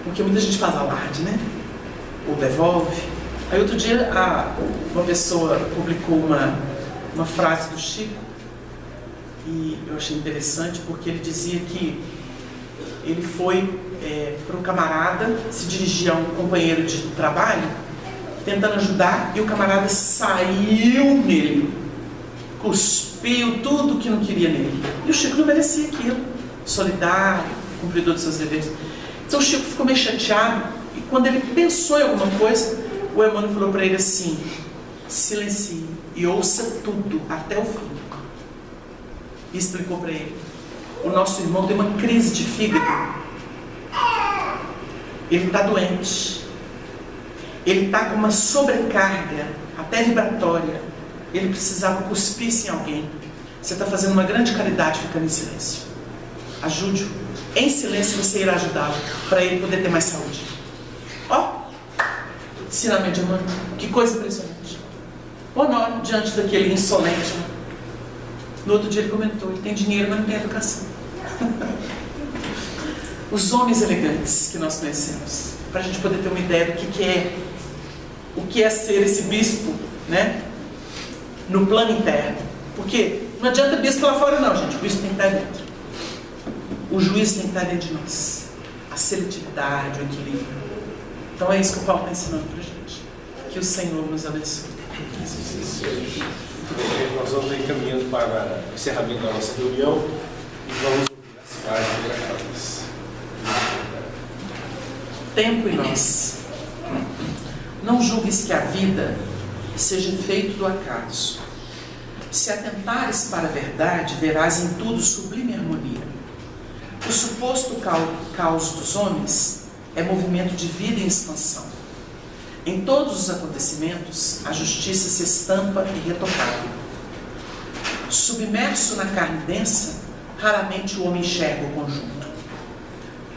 Porque muita gente faz alarde, né? Ou devolve. Aí outro dia uma pessoa publicou uma frase do Chico e eu achei interessante porque ele dizia que ele foi para um camarada se dirigir a um companheiro de trabalho tentando ajudar e o camarada saiu nele, cuspiu tudo que não queria nele. E o Chico não merecia aquilo. Solidário, cumpridor de seus deveres. Então o Chico ficou meio chateado e quando ele pensou em alguma coisa, o Emmanuel falou para ele assim, silencie e ouça tudo até o fim. E explicou para ele, o nosso irmão tem uma crise de fígado. Ele está doente. Ele está com uma sobrecarga, até vibratória. Ele precisava cuspir-se em alguém. Você está fazendo uma grande caridade ficando em silêncio. Ajude-o. Em silêncio você irá ajudá-lo para ele poder ter mais saúde. Ó, ensinamento de Emmanuel. Que coisa impressionante. Honório diante daquele insolente. No outro dia ele comentou, ele tem dinheiro, mas não tem educação. Os homens elegantes que nós conhecemos, para a gente poder ter uma ideia do que é, o que é ser esse bispo, né? No plano interno. Porque não adianta bispo lá fora não, gente. O bispo tem que estar dentro. O juiz tem que estar dentro de nós. A seletividade, o equilíbrio. Então é isso que o Paulo está ensinando para a gente. Que o Senhor nos abençoe. Muito bem, nós vamos ir caminhando para o encerramento da nossa reunião e vamos ouvir as páginas gravadas. Tempo e nós. Não julgues que a vida seja feito do acaso. Se atentares para a verdade, verás em tudo sublime harmonia. O suposto caos dos homens é movimento de vida em expansão. Em todos os acontecimentos, a justiça se estampa irretocável. Submerso na carne densa, raramente o homem enxerga o conjunto.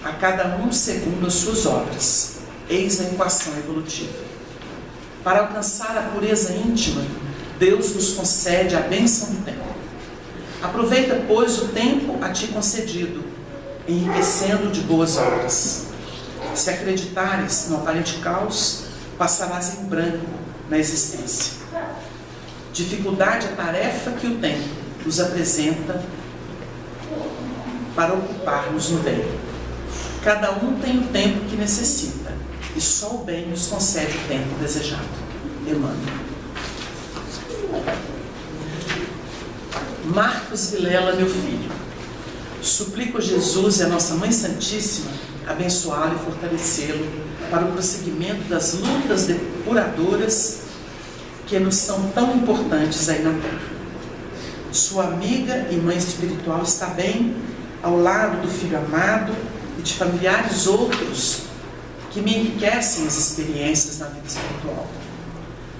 A cada um segundo as suas obras, eis a equação evolutiva. Para alcançar a pureza íntima, Deus nos concede a bênção do tempo. Aproveita, pois, o tempo a ti concedido, enriquecendo de boas obras. Se acreditares no aparente caos, passarás em branco na existência. Dificuldade é a tarefa que o tempo nos apresenta para ocupar-nos no bem. Cada um tem o tempo que necessita, e só o bem nos concede o tempo desejado. Emmanuel. Marcos Vilela, meu filho, suplico a Jesus e a nossa Mãe Santíssima abençoá-lo e fortalecê-lo para o prosseguimento das lutas depuradoras que nos são tão importantes aí na Terra. Sua amiga e mãe espiritual está bem ao lado do filho amado e de familiares outros que me enriquecem as experiências na vida espiritual.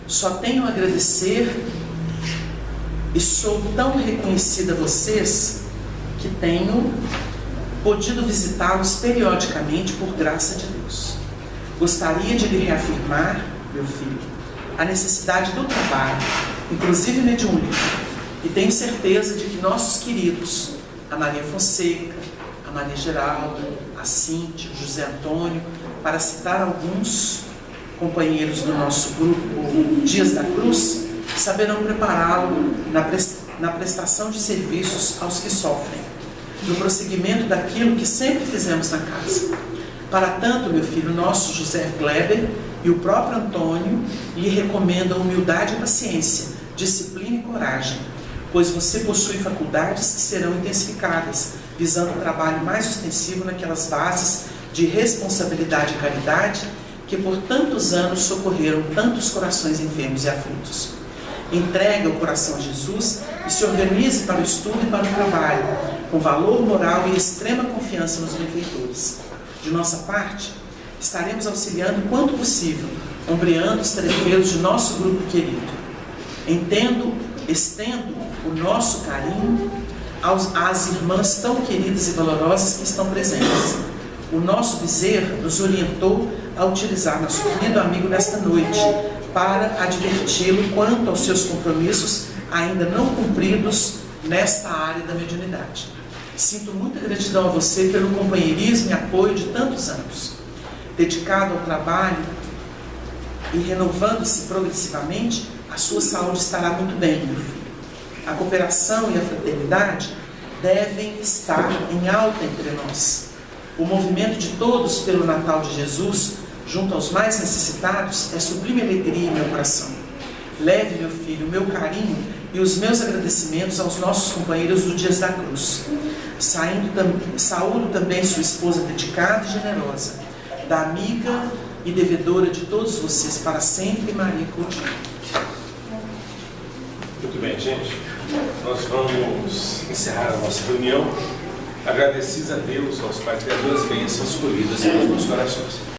Só tenho a agradecer e sou tão reconhecida a vocês que tenho podido visitá-los periodicamente por graça de Deus. Gostaria de lhe reafirmar, meu filho, a necessidade do trabalho, inclusive mediúnico, e tenho certeza de que nossos queridos, a Maria Fonseca, a Maria Geralda, a Cíntia, o José Antônio, para citar alguns companheiros do nosso grupo Dias da Cruz, saberão prepará-lo na prestação de serviços aos que sofrem, no prosseguimento daquilo que sempre fizemos na casa. Para tanto, meu filho, nosso José Kleber e o próprio Antônio lhe recomendam humildade e paciência, disciplina e coragem, pois você possui faculdades que serão intensificadas, visando um trabalho mais ostensivo naquelas bases de responsabilidade e caridade que por tantos anos socorreram tantos corações enfermos e aflitos. Entregue o coração a Jesus e se organize para o estudo e para o trabalho, com valor moral e extrema confiança nos benfeitores. De nossa parte, estaremos auxiliando quanto possível, ombreando os trefeiros de nosso grupo querido. Estendo o nosso carinho às irmãs tão queridas e valorosas que estão presentes. O nosso Bezerra nos orientou a utilizar nosso querido amigo nesta noite para adverti-lo quanto aos seus compromissos ainda não cumpridos nesta área da mediunidade. Sinto muita gratidão a você pelo companheirismo e apoio de tantos anos. Dedicado ao trabalho e renovando-se progressivamente, a sua saúde estará muito bem, meu filho. A cooperação e a fraternidade devem estar em alta entre nós. O movimento de todos pelo Natal de Jesus, junto aos mais necessitados, é sublime alegria em meu coração. Leve, meu filho, o meu carinho e os meus agradecimentos aos nossos companheiros do Dias da Cruz. Saúdo também sua esposa dedicada e generosa, da amiga e devedora de todos vocês para sempre, Maria Coutinho. Muito bem, gente. Nós vamos encerrar a nossa reunião. Agradecidos a Deus, nosso Pai, pelas duas bênçãos escolhidas pelos nossos corações.